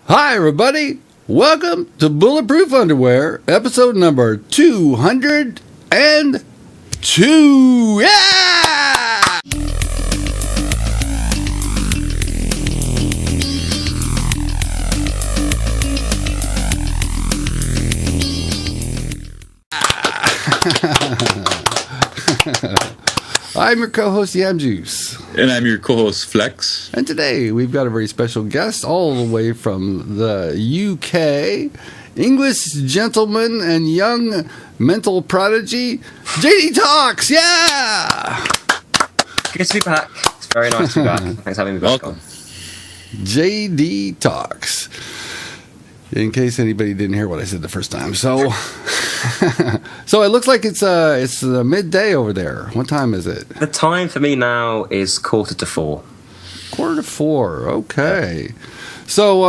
Hi, everybody. Welcome to Bulletproof Underwear, episode number 202. Yeah! I'm your co-host, Yam Juice. And I'm your co-host, Flex. And today we've got a very special guest all the way from the UK, English gentleman and young mental prodigy, JDtalks. Yeah! Good to be back. It's very nice to be back. Thanks for having me back Welcome. on. JDtalks. In case anybody didn't hear what I said the first time. So so it looks like it's midday over there. What time is it? The time for me now is 3:45. 3:45. Okay. So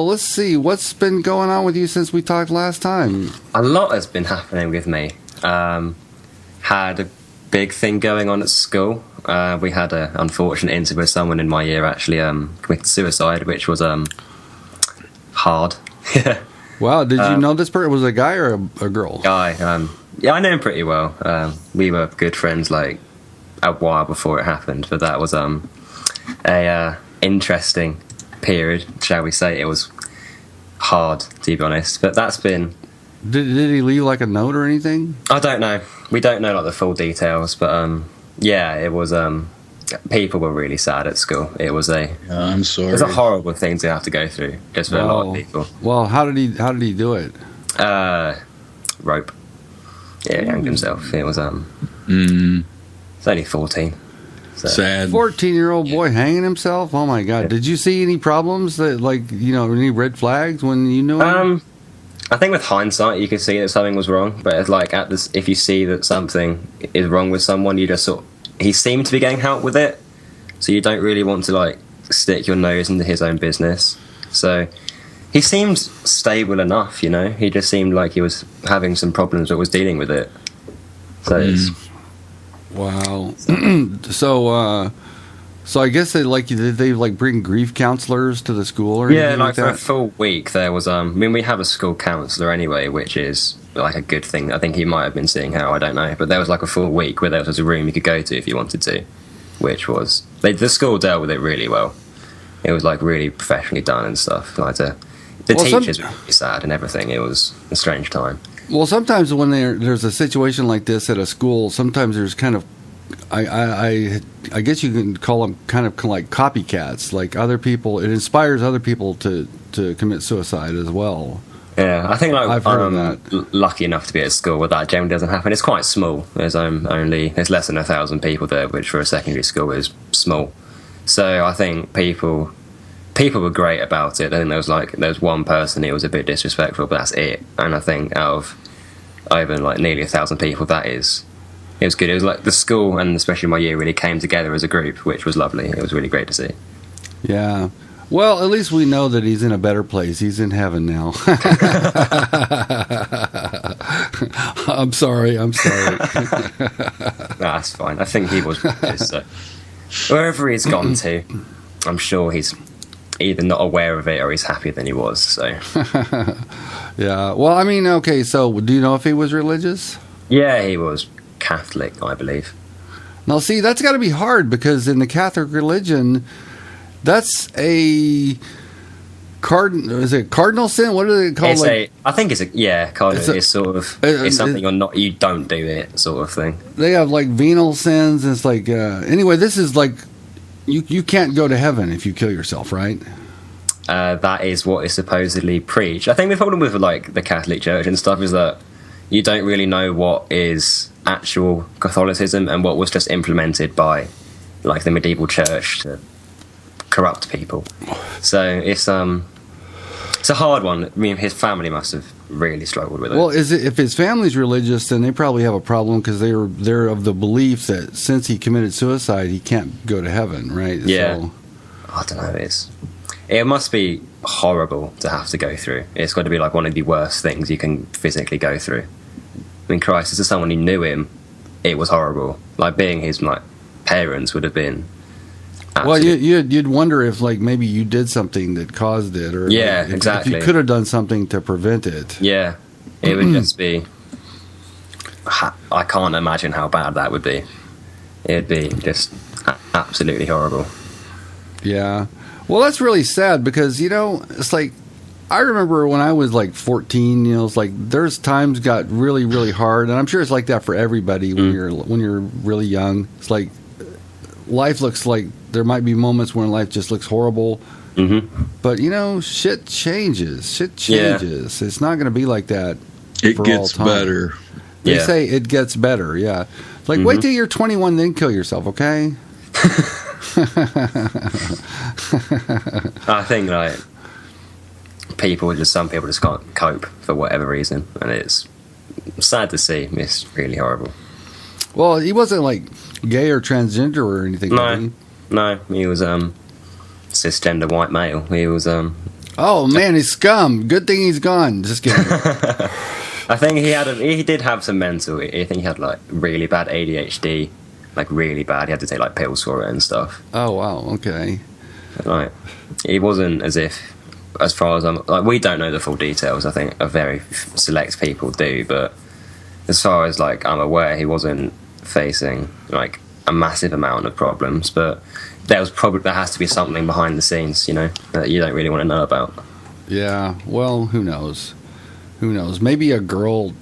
let's see. What's been going on with you since we talked last time? A lot has been happening with me. Had a big thing going on at school. We had an unfortunate incident with someone in my year actually committed suicide, which was hard. Wow, did you know this person was a guy or a girl? Guy. Yeah, I know him pretty well. We were good friends like a while before it happened, but that was a interesting period, shall we say. It was hard, to be honest, but that's been... Did he leave like a note or anything? I don't know. We don't know like the full details, but yeah, it was... people were really sad at school. It was I'm sorry. It was a horrible thing to have to go through, just for a lot of people. Well, how did he do it? Rope. Yeah, he hanged himself. It was it's only 14. So. Sad. 14-year-old boy hanging himself? Oh my God! Did you see any problems that, like, any red flags when you knew him? I think with hindsight, you could see that something was wrong. But it's like if you see that something is wrong with someone, you just sort of... He seemed to be getting help with it, so you don't really want to like stick your nose into his own business. So he seemed stable enough, He just seemed like he was having some problems, but was dealing with it. So it's... Wow. So I guess did they bring grief counselors to the school or anything like for that? a full week there was. We have a school counsellor anyway, which is like a good thing. I think he might have been seeing her. I don't know, but there was like a full week where there was a room you could go to if you wanted to, which was the school dealt with it really well. It was like really professionally done and stuff. Like the teachers were really sad and everything. It was a strange time. Well, sometimes when there's a situation like this at a school, sometimes there's kind of, I guess you can call them kind of like copycats. Like other people, it inspires other people to commit suicide as well. Yeah, I think I've heard of that. Lucky enough to be at a school where that generally doesn't happen. It's quite small. There's less than 1,000 people there, which for a secondary school is small. So I think people were great about it. I think there was one person who was a bit disrespectful, but that's it. And I think out of over like nearly 1,000 people, it was good. It was like the school and especially my year really came together as a group, which was lovely. It was really great to see. Yeah. Well, at least we know that he's in a better place. He's in heaven now. I'm sorry. No, that's fine. I think he was. So. Wherever he's gone to, I'm sure he's either not aware of it or he's happier than he was. So. Yeah. Well, I mean, okay. So, do you know if he was religious? Yeah, he was Catholic, I believe. Now, see, that's got to be hard because in the Catholic religion, that's a is it cardinal sin? What do they call it? I think it's cardinal. It's sort of it's something you don't do it sort of thing. They have like venal sins. And it's like anyway. This is like you can't go to heaven if you kill yourself, right? That is what is supposedly preached. I think the problem with like the Catholic Church and stuff is that you don't really know what is actual Catholicism and what was just implemented by like the medieval church to corrupt people. So it's a hard one. I mean, his family must have really struggled with it. Well, if his family's religious, then they probably have a problem because they're of the belief that since he committed suicide, he can't go to heaven, right? Yeah. So, I don't know. It must be horrible to have to go through. It's got to be like one of the worst things you can physically go through. I mean, Christ, as someone who knew him, it was horrible. Like being his parents would have been Well, you'd wonder if like maybe you did something that caused it, or Yeah, if exactly. you could have done something to prevent it. Yeah, it would just be. I can't imagine how bad that would be. It'd be just absolutely horrible. Yeah. Well, that's really sad because, it's like, I remember when I was like 14, it's like there's times got really, really hard. And I'm sure it's like that for everybody when you're really young. It's like life looks like there might be moments when life just looks horrible. Mm-hmm. But, shit changes. Shit changes. It's not going to be like that. It for gets all time. better. They say it gets better, yeah. Like, wait till you're 21, then kill yourself, okay? I think like some people just can't cope for whatever reason, and it's sad to see. It's really horrible. Well, he wasn't like gay or transgender or anything. No, he was cisgender white male. He was Oh man, he's scum. Good thing he's gone. Just kidding. I think he did have some mental. I think he had like really bad ADHD, like really bad. He had to take like pills for it and stuff. Oh wow, okay. Like, he wasn't as far as we don't know the full details. I think a very select people do, but as far as like I'm aware, he wasn't facing like a massive amount of problems. But there has to be something behind the scenes, that you don't really want to know about. Yeah. Well, who knows? Who knows? Maybe a girl,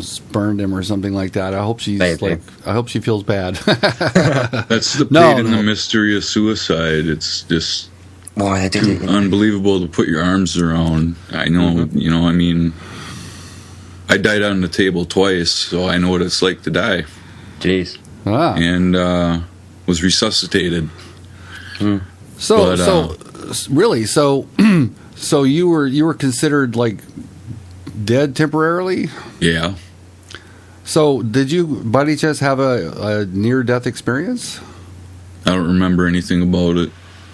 spurned him or something like that. I hope she's Maybe. I hope she feels bad. That's the pain and the mystery of suicide. It's just Why they did it? unbelievable to put your arms around. I know, I mean, I died on the table twice, so I know what it's like to die. Jeez. And was resuscitated. So really, so you were considered like dead temporarily? Yeah. So did you, by any chance, have a near-death experience? I don't remember anything about it.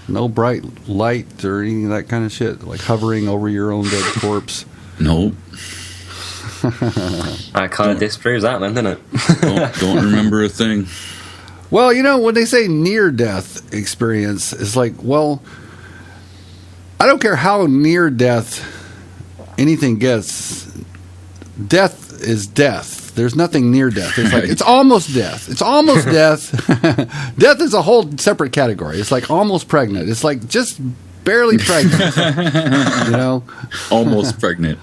No bright light or any of that kind of shit, like hovering over your own dead corpse? Nope. That kind of disproves that, then, doesn't it? Don't remember a thing. Well, when they say near-death experience, it's like, well, I don't care how near death anything gets. Death is death. There's nothing near death. It's like, it's almost death. It's almost death. Death is a whole separate category. It's like almost pregnant. It's like just barely pregnant. Almost pregnant.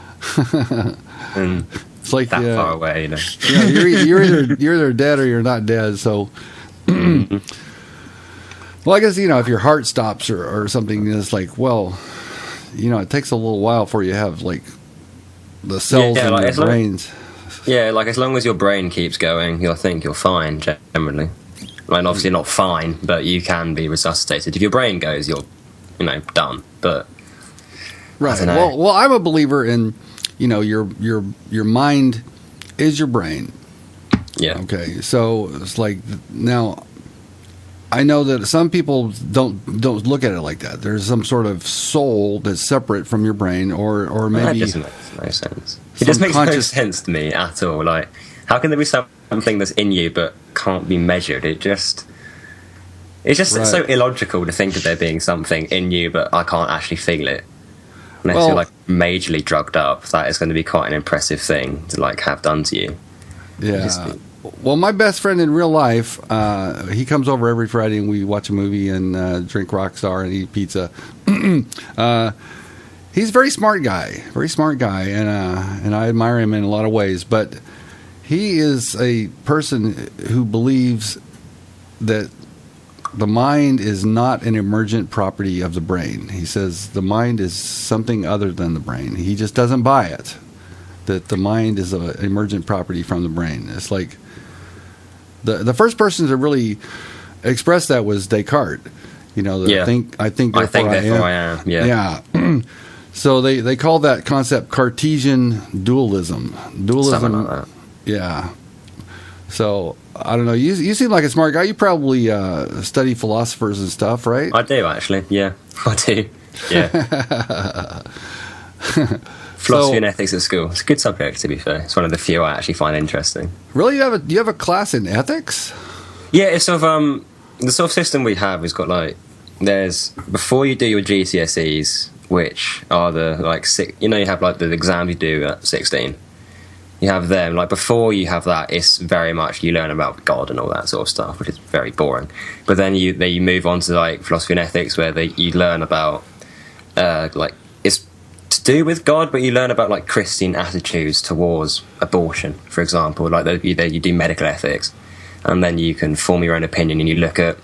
And it's like that far away, Yeah, you're either dead or you're not dead. So, well, I guess if your heart stops or something, it's like, well, it takes a little while before you have like the cells in your brains. Yeah, like as long as your brain keeps going, you'll think you're fine generally. Like obviously not fine, but you can be resuscitated. If your brain goes, you're done. But right. Well, I'm a believer in your mind is your brain. Yeah. Okay. So it's like now I know that some people don't look at it like that. There's some sort of soul that's separate from your brain, or maybe that doesn't make no sense. It just makes no sense to me at all. Like, how can there be something that's in you but can't be measured? It's just so illogical to think of there being something in you, but I can't actually feel it. Unless you're like majorly drugged up, that is going to be quite an impressive thing to like have done to you. Yeah. Well, my best friend in real life, he comes over every Friday and we watch a movie and drink Rockstar and eat pizza. He's a very smart guy, and I admire him in a lot of ways. But he is a person who believes that the mind is not an emergent property of the brain. He says the mind is something other than the brain. He just doesn't buy it, that the mind is an emergent property from the brain. It's like the first person to really express that was Descartes. I think therefore I am. Yeah. So they call that concept Cartesian dualism. Something like that. Yeah. So I don't know. You seem like a smart guy. You probably study philosophers and stuff, right? I do actually. Yeah, I do. Yeah. Philosophy and ethics at school. It's a good subject, to be fair. It's one of the few I actually find interesting. Really, you have a class in ethics? Yeah, it's sort of the sort of system we have is got like, there's, before you do your GCSEs, which are the like you have like the exams you do at 16. You have them, like before you have that, it's very much you learn about God and all that sort of stuff, which is very boring. But then you move on to like philosophy and ethics, where you learn about like, it's to do with God, but you learn about like Christian attitudes towards abortion, for example. Like you do medical ethics, and then you can form your own opinion, and you look at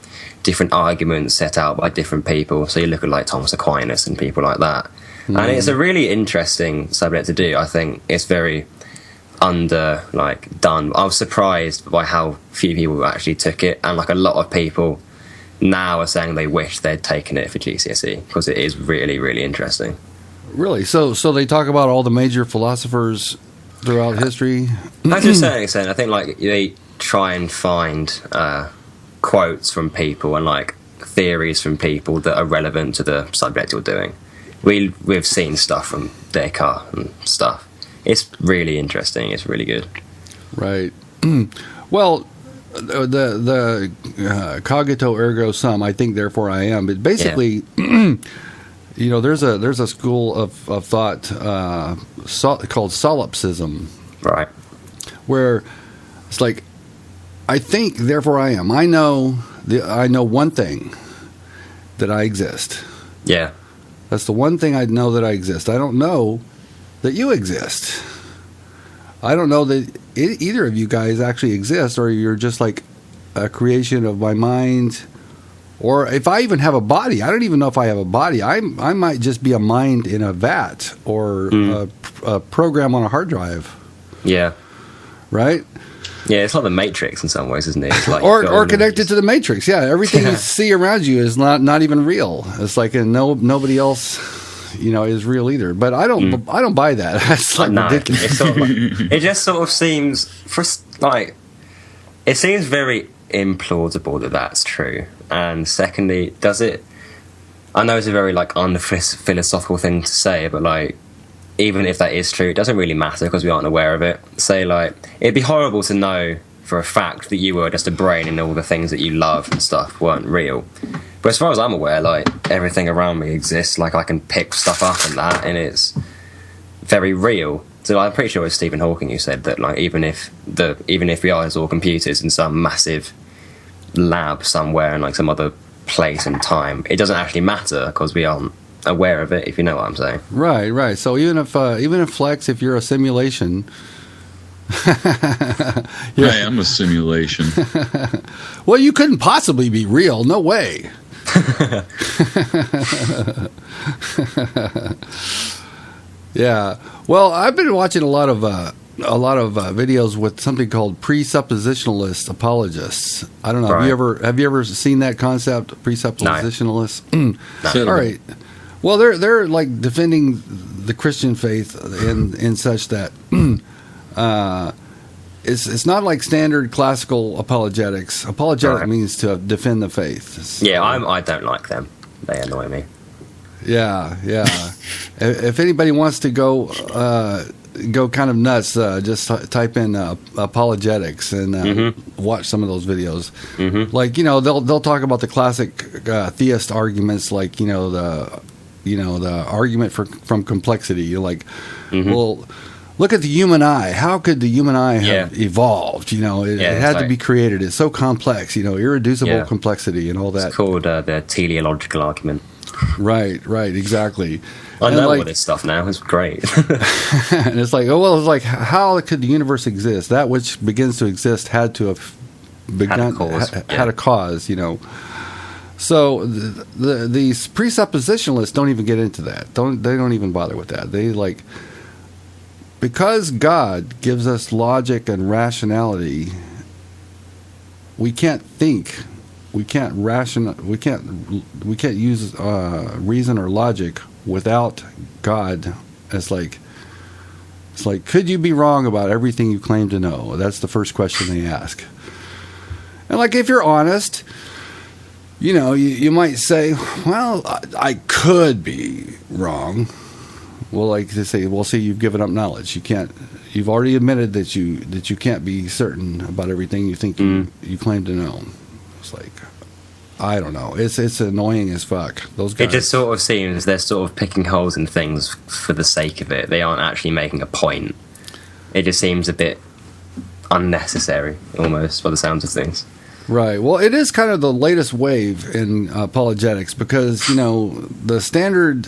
different arguments set out by different people. So you look at like Thomas Aquinas and people like that, and it's a really interesting subject to do. I think it's very done. I was surprised by how few people actually took it, and like a lot of people now are saying they wish they'd taken it for GCSE, because it is really, really interesting. Really? So they talk about all the major philosophers throughout history? To a certain extent, I think like they try and find quotes from people and like theories from people that are relevant to the subject you're doing. We've seen stuff from Descartes and stuff. It's really interesting. It's really good. Right. Well, the cogito ergo sum, I think, therefore I am. But basically, there's a school of thought called solipsism, right? Where it's like, I think, therefore I am. I know one thing, that I exist. Yeah. That's the one thing I know, that I exist. I don't know that you exist. I don't know that either of you guys actually exist, or you're just like a creation of my mind. Or if I even have a body, I don't even know if I have a body. I might just be a mind in a vat, or a program on a hard drive. Yeah. Right? Yeah, it's like the Matrix in some ways, isn't it? It's like or connected to the Matrix. Yeah, everything you see around you is not even real. It's like nobody else, is real either. But I don't buy that. That's like ridiculous. It's sort of it just sort of seems it seems very implausible that that's true. And secondly, does it? I know it's a very like unphilosophical thing to say, but like, even if that is true, it doesn't really matter because we aren't aware of it. Say, like, it'd be horrible to know for a fact that you were just a brain and all the things that you love and stuff weren't real. But as far as I'm aware, like, everything around me exists. Like, I can pick stuff up and that, and it's very real. So I'm pretty sure it was Stephen Hawking who said that, like, even if we are all computers in some massive lab somewhere in like some other place and time, it doesn't actually matter because we aren't aware of it, if you know what I'm saying. Right. So even if Flex, if you're a simulation, I am a simulation. Well, you couldn't possibly be real. No way. Yeah. Well, I've been watching a lot of videos with something called presuppositionalist apologists. I don't know. Right. Have you ever seen that concept, presuppositionalists? No. All right. Well, they're like defending the Christian faith in such that it's not like standard classical apologetics. Apologetic means to defend the faith. I don't like them. They annoy me. Yeah. If anybody wants to go kind of nuts, just type in apologetics and watch some of those videos. Like, they'll talk about the classic theist arguments, like the argument from complexity. You're like, well, look at the human eye. How could the human eye have evolved? It had to be created. It's so complex. Irreducible complexity and all that. It's called the teleological argument. Right, exactly. I know all this stuff now. It's great. And it's like, how could the universe exist? That which begins to exist had to have begun, had a cause, So these presuppositionalists don't even get into that. They don't even bother with that. They like, because God gives us logic and rationality, we can't think. We can't use reason or logic without God. It's like, could you be wrong about everything you claim to know? That's the first question they ask. And like, if you're honest, you might say, well, I could be wrong. Well, like they say, well, see, you've given up knowledge. You've already admitted that you can't be certain about everything you think you claim to know. It's like, I don't know. It's annoying as fuck. Those guys. It just sort of seems they're sort of picking holes in things for the sake of it. They aren't actually making a point. It just seems a bit unnecessary, almost, by the sounds of things. Right. Well, it is kind of the latest wave in apologetics because, the standard,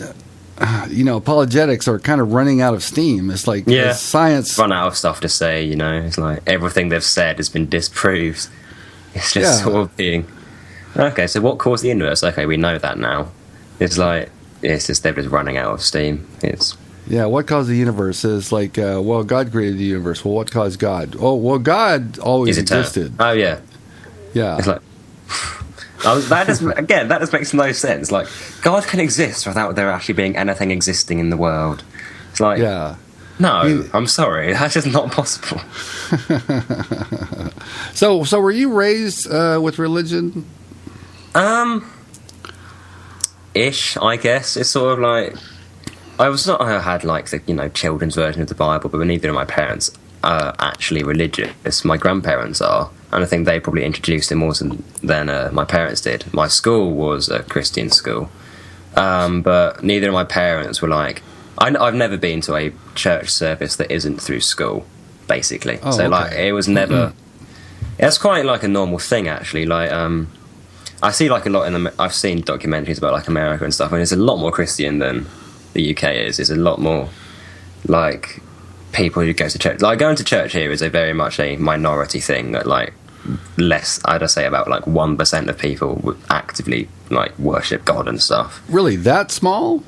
apologetics are kind of running out of steam. It's like science. Run out of stuff to say, It's like everything they've said has been disproved. It's just sort of being... Okay, so what caused the universe? Okay, we know that now. It's just they're just running out of steam. What caused the universe is like, God created the universe. Well, what caused God? Oh, well, God always existed. Oh, yeah. Yeah. It's like... that just makes no sense. Like, God can exist without there actually being anything existing in the world. It's like... Yeah. No, I'm sorry. That's just not possible. So were you raised with religion? Ish, I guess. It's sort of like I had like the children's version of the Bible, but neither of my parents are actually religious. My grandparents are, and I think they probably introduced it more than my parents did. My school was a Christian school, but neither of my parents were like. I've never been to a church service that isn't through school, basically. Oh, so okay. like it was never. It's quite like a normal thing actually. Like I see like a lot I've seen documentaries about like America and stuff, and it's a lot more Christian than the UK is. It's a lot more like people who go to church. Like going to church here is very much a minority thing. That like less, I'd say about like 1% of people would actively like worship God and stuff. Really, that small?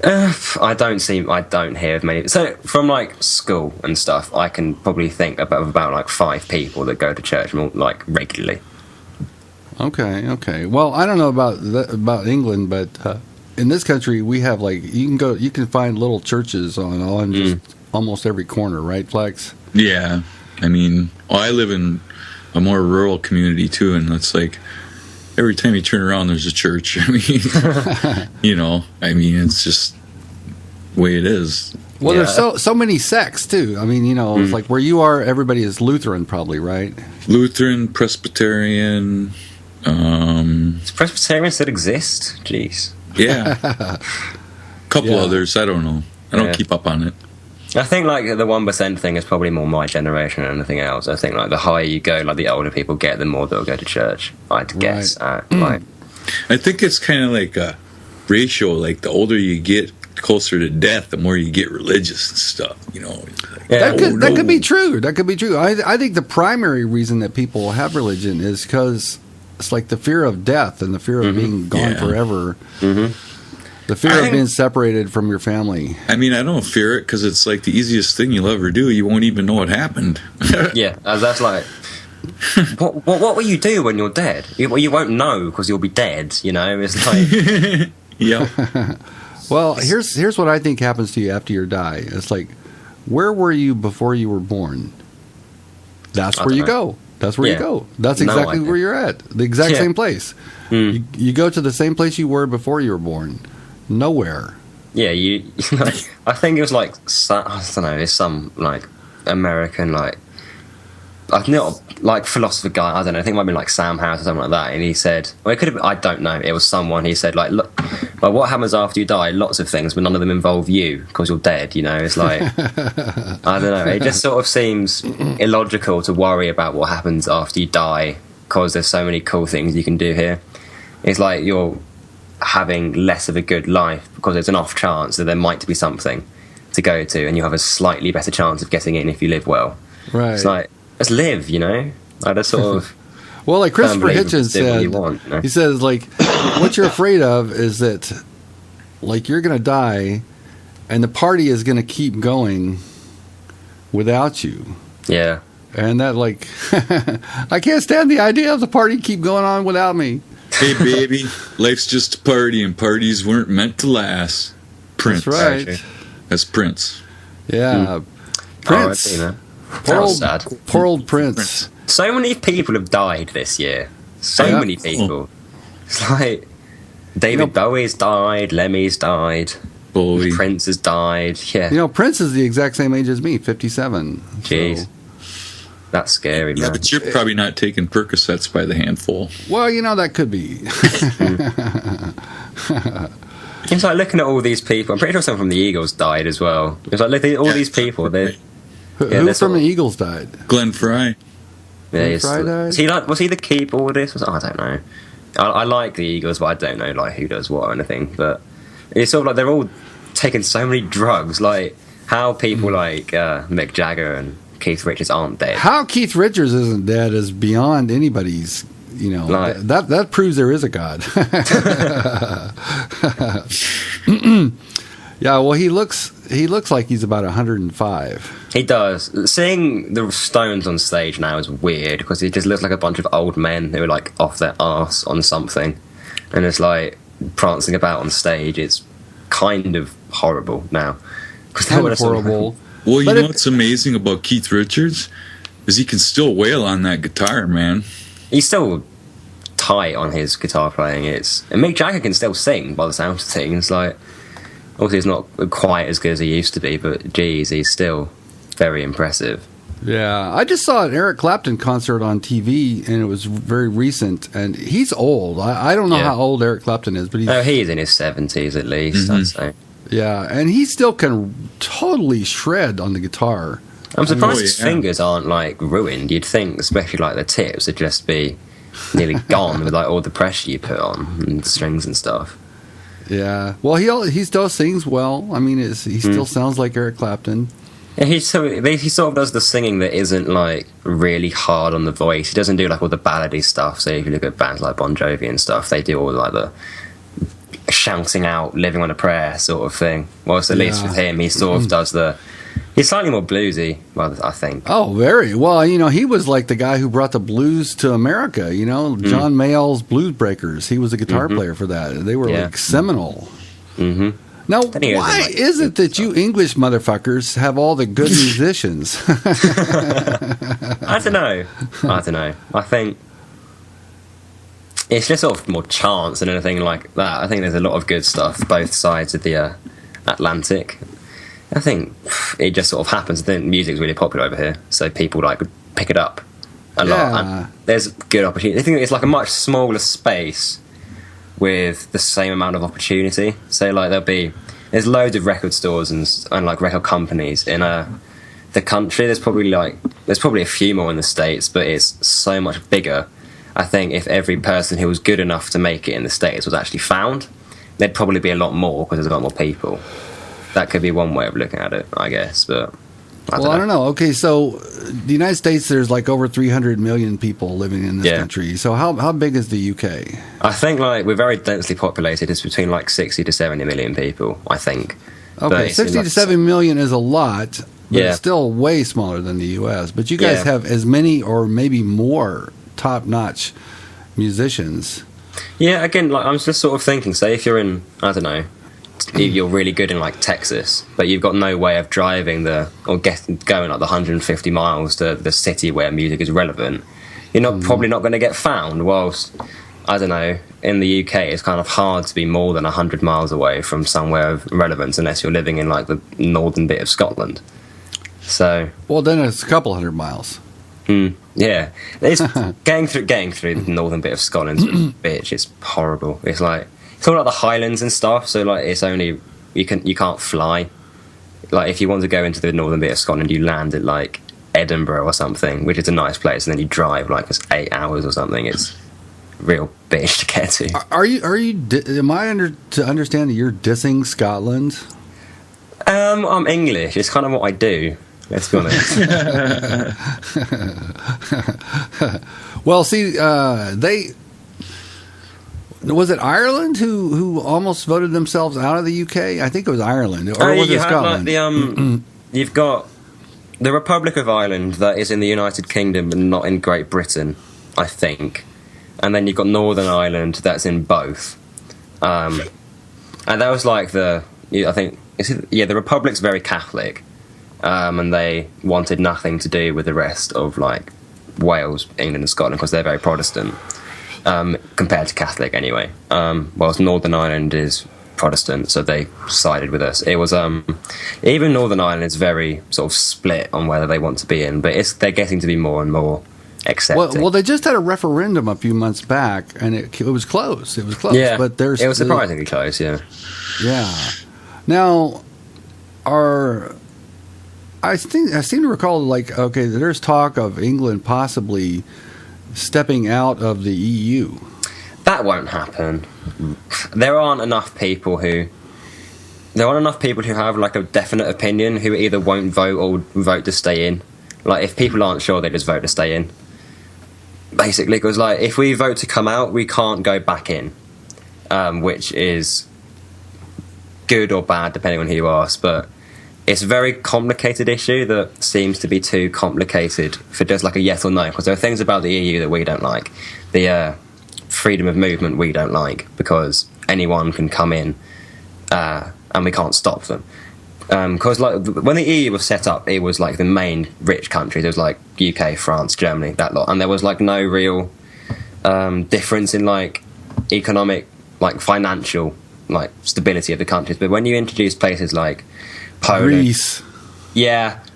I don't hear of many. So from like school and stuff, I can probably think about like 5 people that go to church more like regularly. Okay. Well, I don't know about England, but in this country we have like you can find little churches on just almost every corner, right, Flex? Yeah, I mean, I live in a more rural community too, and it's like every time you turn around, there's a church. I mean, it's just the way it is. Well, there's so many sects too. I mean, it's like where you are, everybody is Lutheran, probably, right? Lutheran, Presbyterian. Does Presbyterian still exist? Jeez. Yeah. Couple others. I don't know. I don't keep up on it. I think like the 1% thing is probably more my generation than anything else. I think like the higher you go, like the older people get, the more they'll go to church. I'd guess. I think it's kind of like a ratio. Like the older you get, closer to death, the more you get religious and stuff. Like, that could be true. That could be true. I think the primary reason that people have religion is because it's like the fear of death and the fear of being gone forever. Mm-hmm. The fear of being separated from your family. I mean, I don't fear it because it's like the easiest thing you'll ever do. You won't even know what happened. Yeah, that's like... What will you do when you're dead? You won't know because you'll be dead, It's like... Yeah. Well, here's what I think happens to you after you die. It's like, where were you before you were born? That's where you go. That's where you go. That's exactly where you're at. The exact same place. You go to the same place you were before you were born. Nowhere. Yeah, I think it was like I don't know. It's some like American like I not like philosopher guy. I don't know. I think it might be like Sam Harris or something like that. And he said, well, it could have been, I don't know. It was someone. He said like, look, well, what happens after you die? Lots of things, but none of them involve you because you're dead. It's like I don't know. It just sort of seems illogical to worry about what happens after you die because there's so many cool things you can do here. It's like you're having less of a good life because there's an off chance that there might be something to go to, and you have a slightly better chance of getting in if you live well. Right. It's like, let's live, I just sort of... Well, like Christopher Hitchens said, he says, like, what you're afraid of is that, like, you're going to die, and the party is going to keep going without you. Yeah. And that, like, I can't stand the idea of the party keep going on without me. Hey, baby, life's just a party, and parties weren't meant to last. Prince. That's right. That's Prince. Yeah. Prince. Poor old Prince. So many people have died this year. So many people. It's like David Bowie's died, Lemmy's died, Prince has died. Yeah. Prince is the exact same age as me, 57. Jeez. That's scary, man. Yeah, but you're probably not taking Percocets by the handful. Well, that could be. It's like looking at all these people. I'm pretty sure someone from the Eagles died as well. It's like look at all these people. Who from the Eagles died? Glenn Fry. Yeah, Fry died? was he the keyboardist? I don't know. I like the Eagles, but I don't know like who does what or anything. But it's sort of like they're all taking so many drugs. Like how people like Mick Jagger and Keith Richards aren't dead. How Keith Richards isn't dead is beyond anybody's. Like, that proves there is a God. Yeah, well, he looks like he's about 105. he does. Seeing the Stones on stage now is weird because he just looks like a bunch of old men who are like off their arse on something, and it's like prancing about on stage. It's kind of horrible now. Kind of horrible. Well, you know what's amazing about Keith Richards is he can still wail on that guitar, man. He's still tight on his guitar playing. And Mick Jagger can still sing by the sound of things. Like, obviously, he's not quite as good as he used to be, but geez, he's still very impressive. Yeah, I just saw an Eric Clapton concert on TV, and it was very recent. And he's old. I don't know how old Eric Clapton is, but he's in his 70s at least. I'd say. Yeah, and he still can totally shred on the guitar. I'm surprised his fingers aren't like ruined. You'd think, especially like the tips, would just be nearly gone with like all the pressure you put on and strings and stuff. Yeah, well, he still sings well. I mean, he still sounds like Eric Clapton. Yeah, he sort of does the singing that isn't like really hard on the voice. He doesn't do like all the ballady stuff. So if you look at bands like Bon Jovi and stuff, they do all like the shouting out, living on a prayer sort of thing. Whilst at least with him, he sort of does he's slightly more bluesy, I think. Oh, very. Well, he was like the guy who brought the blues to America, John Mayall's Blues Breakers. He was a guitar player for that. They were like seminal. Mm-hmm. Now, why is it that you English motherfuckers have all the good musicians? I don't know. I think it's just sort of more chance than anything like that. I think there's a lot of good stuff both sides of the Atlantic. I think it just sort of happens. Then music's really popular over here, so people like pick it up a lot. And there's good opportunity. I think it's like a much smaller space with the same amount of opportunity. So like there's loads of record stores and like record companies in the country. There's probably a few more in the States, but it's so much bigger. I think if every person who was good enough to make it in the States was actually found, there'd probably be a lot more because there's a lot more people. That could be one way of looking at it, I guess. But I don't know. Okay, so the United States, there's like over 300 million people living in this country. So how big is the UK? I think like we're very densely populated. It's between like 60 to 70 million people, I think. Okay, 60 to 70 million is a lot, but it's still way smaller than the US. But you guys have as many or maybe more top-notch musicians. Yeah, again, like I'm just sort of thinking, say if you're in, I don't know, you're really good in like Texas, but you've got no way of driving going like the 150 miles to the city where music is relevant. You're probably not going to get found. Whilst I don't know, in the UK, it's kind of hard to be more than 100 miles away from somewhere of relevance unless you're living in like the northern bit of Scotland. So well, then it's a couple hundred miles. Yeah, it's getting through the northern bit of Scotland's bitch. It's horrible. It's all like the Highlands and stuff. So like it's only you can't fly. Like if you want to go into the northern bit of Scotland, you land at like Edinburgh or something, which is a nice place, and then you drive like it's 8 hours or something. It's real bitch to get to. Are you? Am I to understand that you're dissing Scotland? I'm English. It's kind of what I do. Let's be honest. Well, see, was it Ireland who almost voted themselves out of the UK? I think it was Ireland, or was it Scotland? You've got the Republic of Ireland that is in the United Kingdom and not in Great Britain, I think, and then you've got Northern Ireland that's in both, and that was like the Republic's very Catholic. And they wanted nothing to do with the rest of like Wales, England and Scotland because they're very Protestant compared to Catholic anyway. Whilst Northern Ireland is Protestant, so they sided with us. It was even Northern Ireland is very sort of split on whether they want to be in, but they're getting to be more and more accepting. Well, they just had a referendum a few months back, and it was close. It was close, Yeah, but it was surprisingly close. Yeah. Now, I seem to recall, like, okay, there's talk of England possibly stepping out of the EU. That won't happen. There aren't enough people who have like a definite opinion who either won't vote or vote to stay in. Like, if people aren't sure, they just vote to stay in. Basically, because like if we vote to come out, we can't go back in, which is good or bad depending on who you ask. But it's a very complicated issue that seems to be too complicated for just like a yes or no. Because there are things about the EU that we don't like. The freedom of movement we don't like, because anyone can come in and we can't stop them. Because like when the EU was set up, it was like the main rich countries. It was like UK, France, Germany, that lot, and there was like no real difference in like economic, like financial, like stability of the countries. But when you introduce places like Poland, Greece,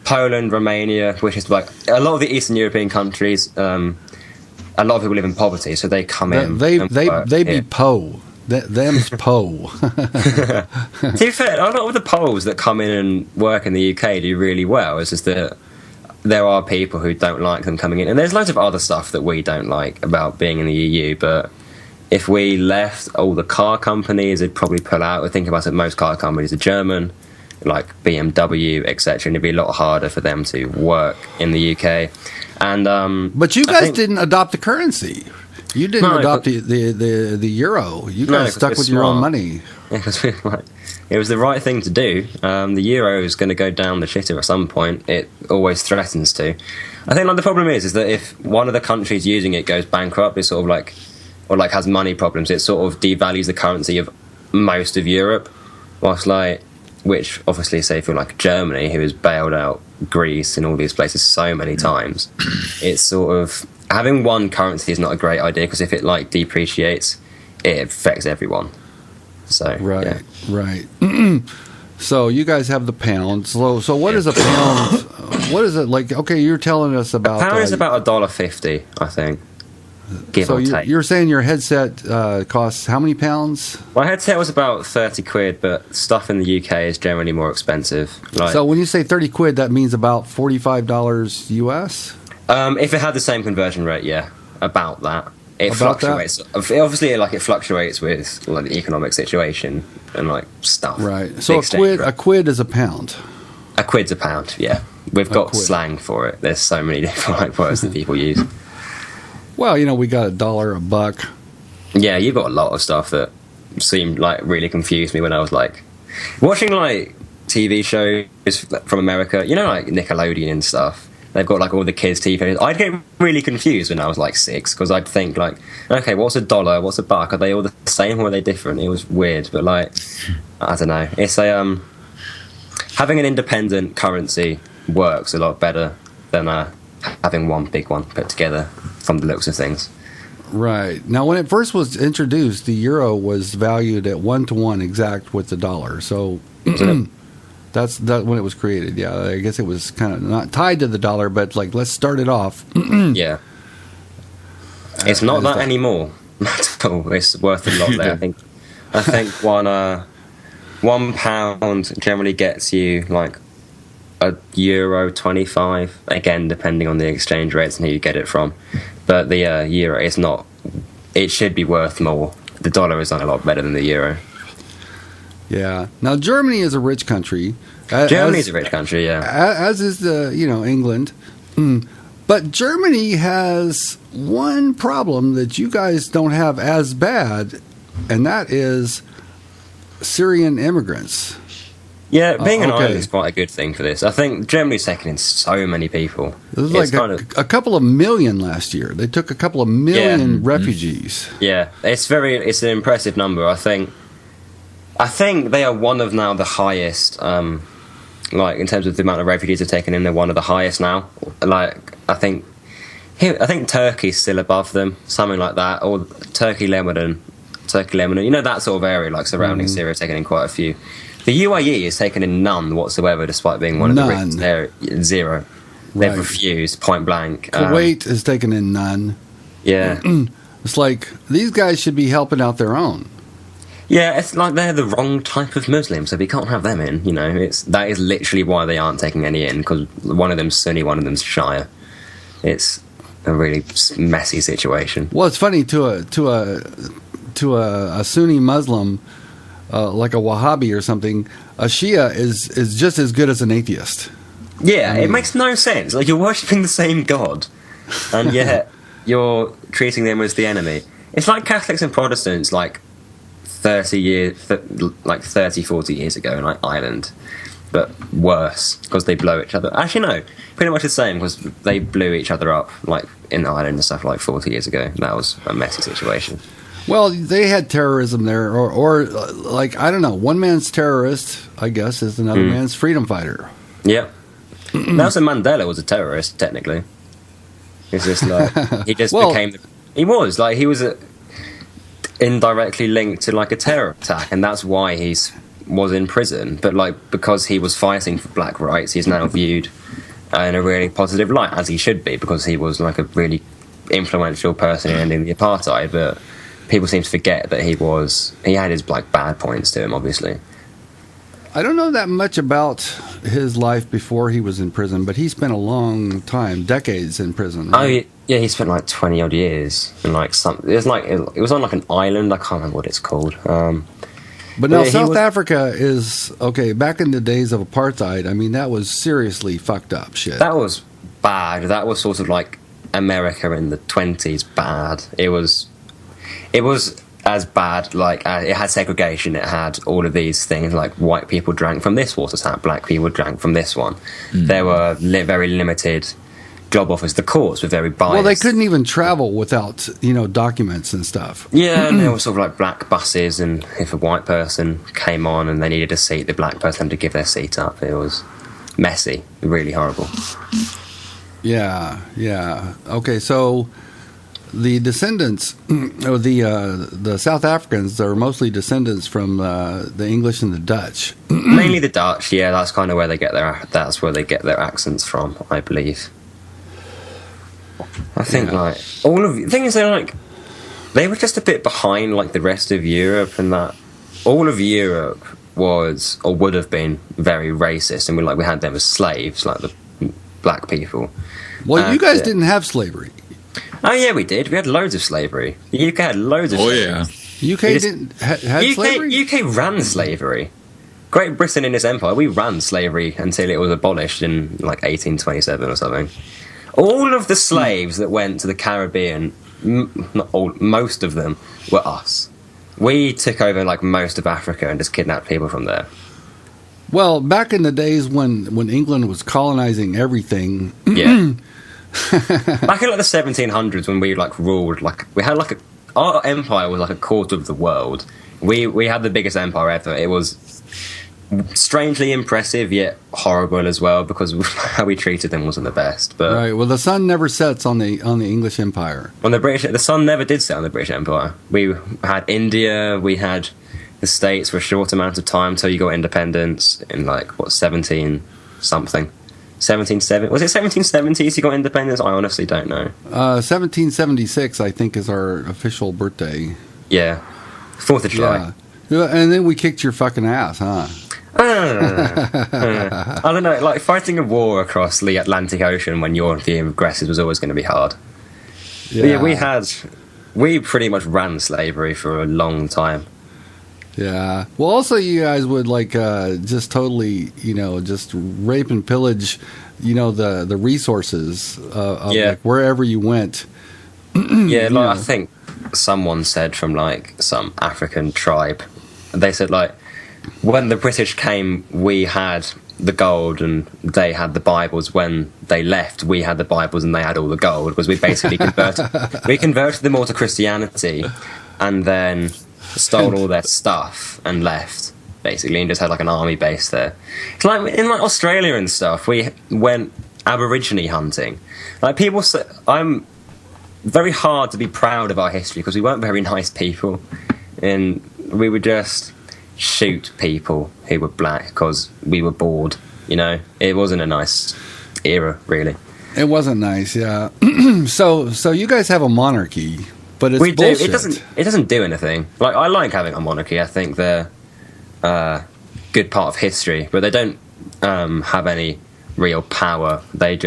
Poland, Romania, which is like a lot of the Eastern European countries, a lot of people live in poverty, so they come in. They be po. Them's po. To be fair, a lot of the Poles that come in and work in the UK do really well. It's just that there are people who don't like them coming in, and there's loads of other stuff that we don't like about being in the EU. But if we left, all the car companies would probably pull out. We think about it, most car companies are German, like BMW, etc., and it'd be a lot harder for them to work in the UK. And but you guys didn't adopt the currency. You didn't adopt the euro. You guys stuck with your own money. Yeah, because it was the right thing to do. The euro is going to go down the shitter at some point. It always threatens to. I think like the problem is that if one of the countries using it goes bankrupt, it's sort of like, or like has money problems, it sort of devalues the currency of most of Europe. Whilst like, which obviously say for like Germany, who has bailed out Greece and all these places so many times, it's sort of having one currency is not a great idea, because if it like depreciates, it affects everyone. So right. So you guys have the pound. So what is a pound? What is it like? Okay, you're telling us about. A pound is about $1.50, I think. Give or take. You're saying your headset costs how many pounds? My headset was about 30 quid, but stuff in the UK is generally more expensive. Like, so when you say 30 quid, that means about $45 US? If it had the same conversion rate, yeah, about that. It fluctuates. Obviously, like it fluctuates with like the economic situation and like stuff. Right. So a quid is a pound. A quid's a pound. Yeah, we've got slang for it. There's so many different like words that people use. Well, we got $1, $1. Yeah, you've got a lot of stuff that seemed like really confused me when I was like watching like TV shows from America. Like Nickelodeon and stuff. They've got like all the kids' TV shows. I'd get really confused when I was like 6, because I'd think like, okay, what's $1? What's $1? Are they all the same or are they different? It was weird, but like, I don't know. It's a having an independent currency works a lot better than having one big one put together from the looks of things. Right. Now, when it first was introduced, the euro was valued at 1-to-1 exact with the dollar. So that's when it was created. Yeah, I guess it was kind of not tied to the dollar, but like, let's start it off. Yeah. It's not that anymore at all. It's worth a lot there. I think £1 generally gets you like €1.25, again depending on the exchange rates and who you get it from. But the euro is not. It should be worth more. The dollar is not a lot better than the euro. Yeah. Now Germany is a rich country. Germany is a rich country, yeah. As is England. But Germany has one problem that you guys don't have as bad, and that is Syrian immigrants. Yeah, being an island is quite a good thing for this. I think Germany's taken in so many people. It was like a couple of million last year. They took a couple of million refugees. Yeah, it's an impressive number. I think they are one of now the highest, like in terms of the amount of refugees they've taken in, they're one of the highest now. Like I think Turkey's still above them, something like that, or Turkey, Lebanon, Turkey, Lebanon, that sort of area, like surrounding Syria, taken in quite a few. The UAE has taken in none whatsoever, despite being one of the richest areas. Zero. They've refused, point blank. Kuwait has taken in none. Yeah. It's like, these guys should be helping out their own. Yeah, it's like they're the wrong type of Muslim, so we can't have them in, that is literally why they aren't taking any in, because one of them's Sunni, one of them's Shia. It's a really messy situation. Well, it's funny, to a Sunni Muslim, like a Wahhabi or something, a Shia is just as good as an atheist. Yeah, it makes no sense. Like, you're worshipping the same God, and yet you're treating them as the enemy. It's like Catholics and Protestants, like 30, 40 years ago in like Ireland, but worse because they blow each other. Actually, no, pretty much the same because they blew each other up like in Ireland and stuff like 40 years ago. That was a messy situation. Well, they had terrorism there, or like, I don't know, one man's terrorist, I guess, is another man's freedom fighter. Yeah. Nelson Mandela was a terrorist, technically. It's just like, he just he was indirectly linked to like a terror attack, and that's why was in prison. But like, because he was fighting for black rights, he's now viewed in a really positive light, as he should be, because he was like a really influential person in ending the apartheid. But people seem to forget that he had his like bad points to him, obviously. I don't know that much about his life before he was in prison, but he spent a long time, decades in prison. Right? Oh yeah, he spent like 20 odd years, and like it was on like an island. I can't remember what it's called. But now South Africa is okay. Back in the days of apartheid, I mean, that was seriously fucked up shit. That was bad. That was sort of like America in the 1920s. Bad. It was as bad. Like, it had segregation. It had all of these things. Like, white people drank from this water tap, black people drank from this one. There were very limited job offers. The courts were very biased. Well, they couldn't even travel without documents and stuff. Yeah, and there were sort of like black buses, and if a white person came on and they needed a seat, the black person had to give their seat up. It was messy, really horrible. Yeah. Okay, so the descendants, or the South Africans, are mostly descendants from the English and the Dutch. Mainly the Dutch. Yeah, that's kind of where they get their accents from, I believe. I think like all of the thing is they were just a bit behind like the rest of Europe, and that all of Europe was or would have been very racist, and we had them as slaves, like the black people. Well, you guys didn't have slavery. Oh yeah, we did. We had loads of slavery. The UK had loads of slavery. Yeah. UK didn't had slavery? UK ran slavery. Great Britain in its empire, we ran slavery until it was abolished in like 1827 or something. All of the slaves that went to the Caribbean, not all, most of them were us. We took over like most of Africa and just kidnapped people from there. Well, back in the days when England was colonizing everything. Yeah. Back in like the 1700s when we like ruled, like we had like our empire was like a quarter of the world. We had the biggest empire ever. It was strangely impressive yet horrible as well, because how we treated them wasn't the best. But right. Well, the sun never sets on the English Empire. On the sun never did set on the British Empire. We had India. We had the States for a short amount of time till you got independence in like 17 something. 1770 was it 1770s you got independence? I honestly don't know. 1776 I think is our official birthday. Yeah, 4th of July. Yeah. And then we kicked your fucking ass, huh? I don't know, like fighting a war across the Atlantic Ocean when you're the aggressors was always going to be hard. Yeah, we pretty much ran slavery for a long time. Yeah. Well, also you guys would like just totally, just rape and pillage, the resources of like wherever you went. Yeah, like I think someone said from like some African tribe, they said like when the British came, we had the gold and they had the Bibles. When they left, we had the Bibles and they had all the gold, because we basically converted them all to Christianity, and then stole all their stuff and left, basically, and just had like an army base there. It's like in like Australia and stuff, we went Aborigine hunting. Like people say, I'm very hard to be proud of our history because we weren't very nice people. and we would just shoot people who were black because we were bored. You know, it wasn't a nice era, really. It wasn't nice, yeah. So you guys have a monarchy, but it's bullshit. It doesn't do anything. Like, I like having a monarchy. I think they're a good part of history, but they don't have any real power. They're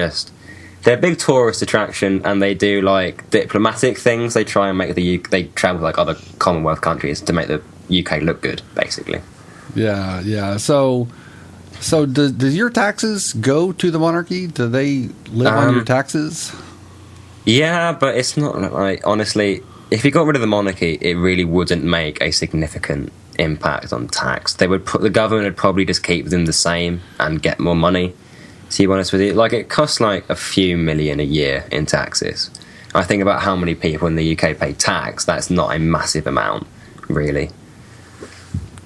a big tourist attraction, and they do like diplomatic things. They try and make they travel like other Commonwealth countries to make the UK look good, basically. Yeah. So does your taxes go to the monarchy? Do they live on your taxes? Yeah, but it's not like, honestly, if you got rid of the monarchy, it really wouldn't make a significant impact on tax. The government would probably just keep them the same and get more money. To be honest with you, like, it costs like a few million a year in taxes. I think about how many people in the UK pay tax. That's not a massive amount, really.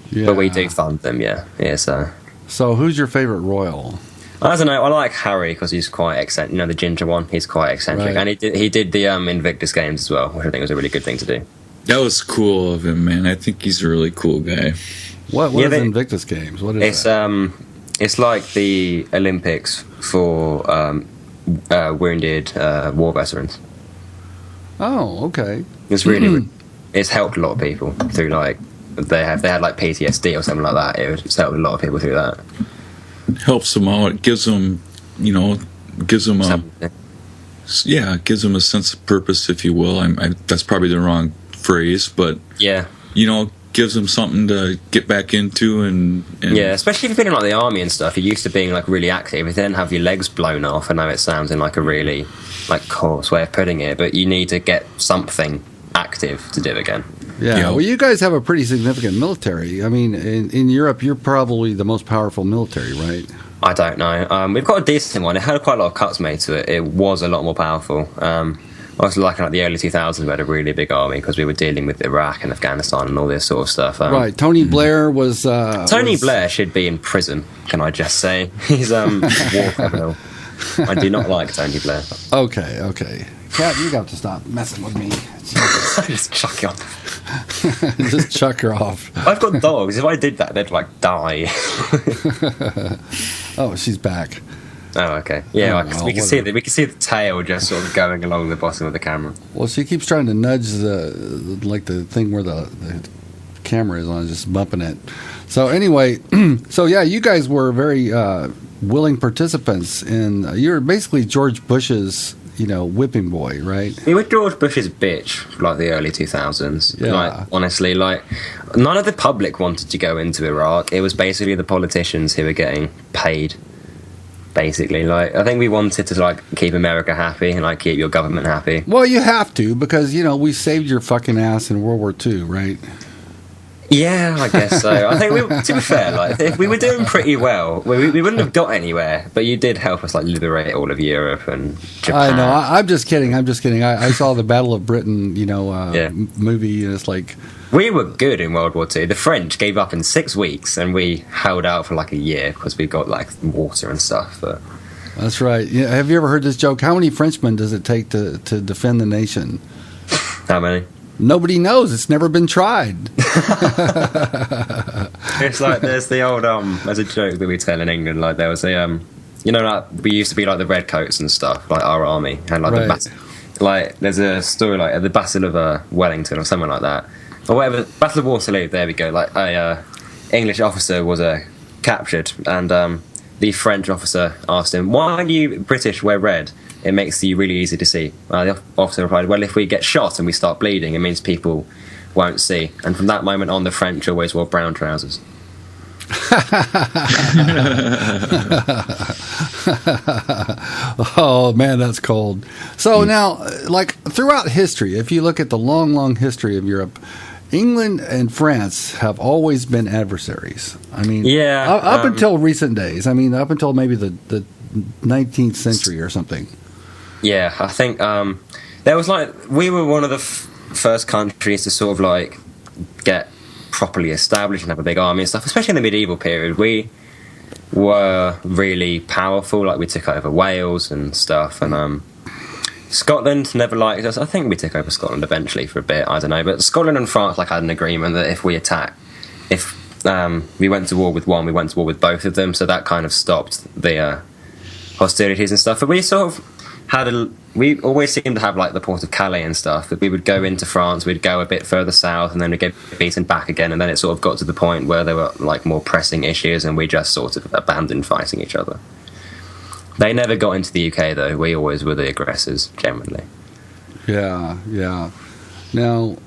Yeah. But we do fund them, yeah. So who's your favorite royal? I don't know. I like Harry because he's quite eccentric. You know, the ginger one. He's quite eccentric, right. And he did the Invictus Games as well, which I think was a really good thing to do. That was cool of him, man. I think he's a really cool guy. What is Invictus Games? What is that? It's like the Olympics for wounded war veterans. Oh, okay. It's really it's helped a lot of people through, like, they had like PTSD or something like that. It's helped a lot of people through that. Helps them out. It gives them, gives them a sense of purpose, if you will. That's probably the wrong phrase, but yeah, gives them something to get back into, and yeah, especially if you've been in like the army and stuff. You're used to being like really active. You then have your legs blown off. I know it sounds in like a really like coarse way of putting it, but you need to get something active to do again. Yeah, well, you guys have a pretty significant military. I mean, in Europe, you're probably the most powerful military, right? I don't know. We've got a decent one. It had quite a lot of cuts made to it. It was a lot more powerful. I was like in the early 2000s, we had a really big army because we were dealing with Iraq and Afghanistan and all this sort of stuff. Right. Tony Blair was... Blair should be in prison, can I just say. He's a war criminal. I do not like Tony Blair. Okay. Kat, you got to stop messing with me. Just chuck you off. Just chuck her off. I've got dogs. If I did that, they'd like die. Oh, she's back. Oh, okay. Yeah, we can see the tail just sort of going along the bottom of the camera. Well, she keeps trying to nudge the thing where the camera is on, just bumping it. So anyway, you guys were very willing participants in. You're basically George Bush's, whipping boy, right? We were George Bush's bitch for like the early 2000s. Yeah. Like, honestly, like, none of the public wanted to go into Iraq. It was basically the politicians who were getting paid. Basically, like, I think we wanted to like keep America happy and like keep your government happy. Well, you have to, because we saved your fucking ass in World War II, right? Yeah, I guess so. I think to be fair, like, if we were doing pretty well, we wouldn't have got anywhere. But you did help us like liberate all of Europe and Japan. I know. I'm just kidding. I saw the Battle of Britain, movie, and it's like, we were good in World War II. The French gave up in 6 weeks, and we held out for like a year because we got like water and stuff. But that's right. Yeah. Have you ever heard this joke? How many Frenchmen does it take to defend the nation? How many? Nobody knows. It's never been tried. It's like there's the old there's a joke that we tell in England. Like, there was a like, we used to be like the redcoats and stuff. Like, our army and like right. Like, there's a story like at the Battle of Wellington or something like that. Or whatever, Battle of Waterloo, there we go. Like, a English officer was captured, and the French officer asked him, "Why do you British wear red? It makes you really easy to see." The officer replied, "Well, if we get shot and we start bleeding, it means people won't see." And from that moment on, the French always wore brown trousers. Oh man, that's cold. So now, like, throughout history, if you look at the long history of Europe, England and France have always been adversaries. I mean, yeah, up until recent days. I mean, up until maybe the 19th century or something. Yeah, I think there was like, we were one of the first countries to sort of like get properly established and have a big army and stuff, especially in the medieval period. We were really powerful. Like, we took over Wales and stuff, and Scotland never liked us. I think we took over Scotland eventually for a bit. I don't know, but Scotland and France like had an agreement that if we we went to war with one, we went to war with both of them. So that kind of stopped the hostilities and stuff. But we sort of we always seemed to have like the port of Calais and stuff. That we would go into France, we'd go a bit further south, and then we'd get beaten back again. And then it sort of got to the point where there were like more pressing issues, and we just sort of abandoned fighting each other. They never got into the UK though. We always were the aggressors generally. Yeah. Now,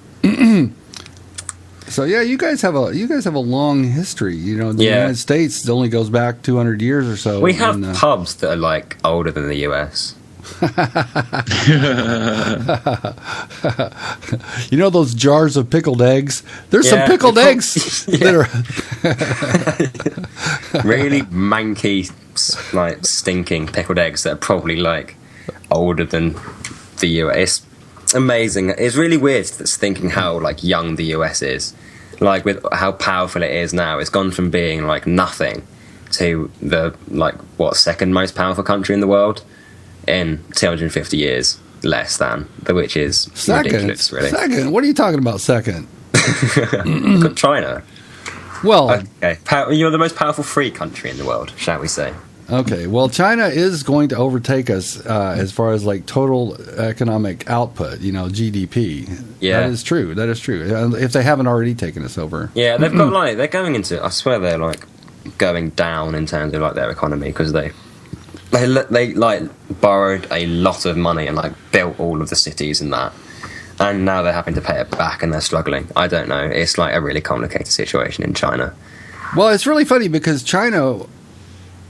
so yeah, you guys have a long history. You know, the United States only goes back 200 years or so. We have pubs that are like older than the US. You know those jars of pickled eggs? There's some pickled eggs that are really manky, like stinking pickled eggs that are probably like older than the US. It's amazing. It's really weird thinking how like young the US is. Like with how powerful it is now, it's gone from being like nothing to the second most powerful country in the world in 250 years less than, which is ridiculous, really. Second? What are you talking about, second? Look at China. Well, okay, you're the most powerful free country in the world, shall we say? Okay, well, China is going to overtake us as far as like total economic output, you know, GDP. Yeah, that is true. If they haven't already taken us over. Yeah, they've got they're going into. I swear they're like going down in terms of like their economy because they like borrowed a lot of money and like built all of the cities and that, and now they're having to pay it back and they're struggling. I don't know. It's like a really complicated situation in China. Well, it's really funny because China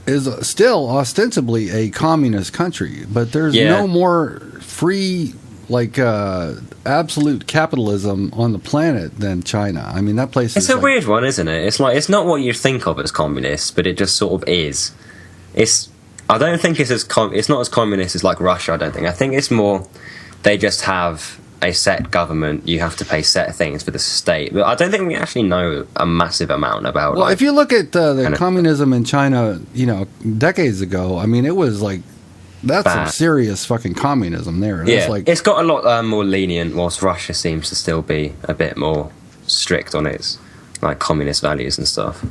is still ostensibly a communist country, but there's no more free, like absolute capitalism on the planet than China. I mean, that place is a weird one, isn't it? It's like it's not what you think of as communist, but it just sort of is. I don't think it's not as communist as like Russia. I don't think. I think it's more they just have a set government. You have to pay set things for the state, but I don't think we actually know a massive amount about. Well, if you look at the communism in China, you know, decades ago, I mean, it was like that's some serious fucking communism there. That's it's got a lot more lenient, whilst Russia seems to still be a bit more strict on its like communist values and stuff.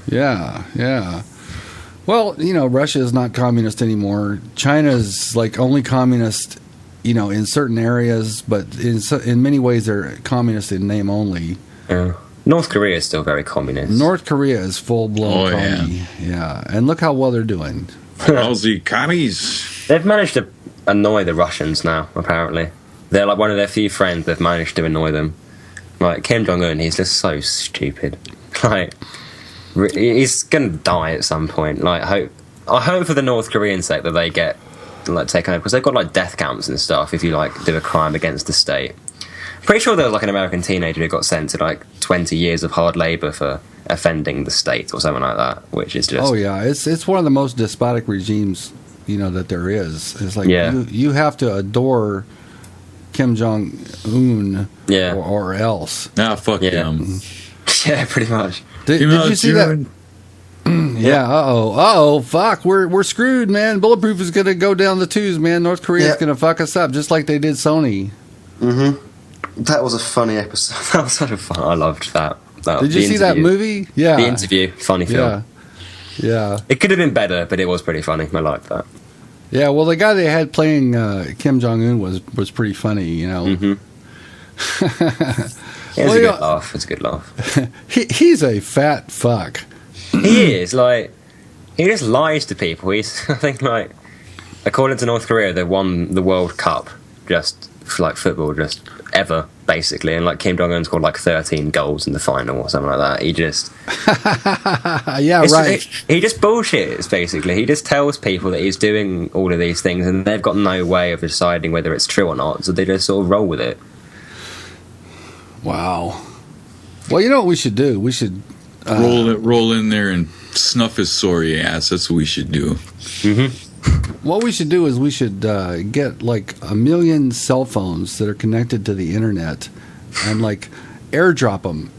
Yeah. Well, you know, Russia is not communist anymore. China's like only communist, you know, in certain areas, but in many ways they're communist in name only. Yeah. North Korea is still very communist. North Korea is full-blown commie. Yeah, and look how well they're doing. How's the commies? They've managed to annoy the Russians now, apparently. They're like one of their few friends they've managed to annoy them. Like, Kim Jong-un, he's just so stupid. Like, he's going to die at some point. Like, I hope for the North Korean sake that they get like taken over, because they've got like death camps and stuff if you like do a crime against the state. Pretty sure there was like an American teenager who got sent to like 20 years of hard labor for offending the state or something like that, which is just it's one of the most despotic regimes, you know, that there is. It's like you have to adore Kim Jong-un or else. Fuck him. Yeah, pretty much. Did you see that? Fuck, we're screwed, man. Bulletproof is gonna go down the tubes, man. North Korea's gonna fuck us up just like they did Sony. That was a funny episode. That was sort of fun. I loved that. Did you see that movie? Yeah, the interview, funny film. Yeah. It could have been better, but it was pretty funny. I liked that. Yeah, well, the guy they had playing Kim Jong-un was pretty funny, you know. It's a good laugh. It's a good laugh. He's a fat fuck. He is, like, he just lies to people. He's, I think, like, according to North Korea, they won the World Cup just for, like, football, just ever, basically. And, like, Kim Jong-un scored, like, 13 goals in the final or something like that. He just... He just bullshits, basically. He just tells people that he's doing all of these things and they've got no way of deciding whether it's true or not, so they just sort of roll with it. Wow. Well, you know what we should do? We should... roll in there and snuff his sorry ass. That's what we should do. What we should do is we should get like 1 million cell phones that are connected to the internet and like airdrop them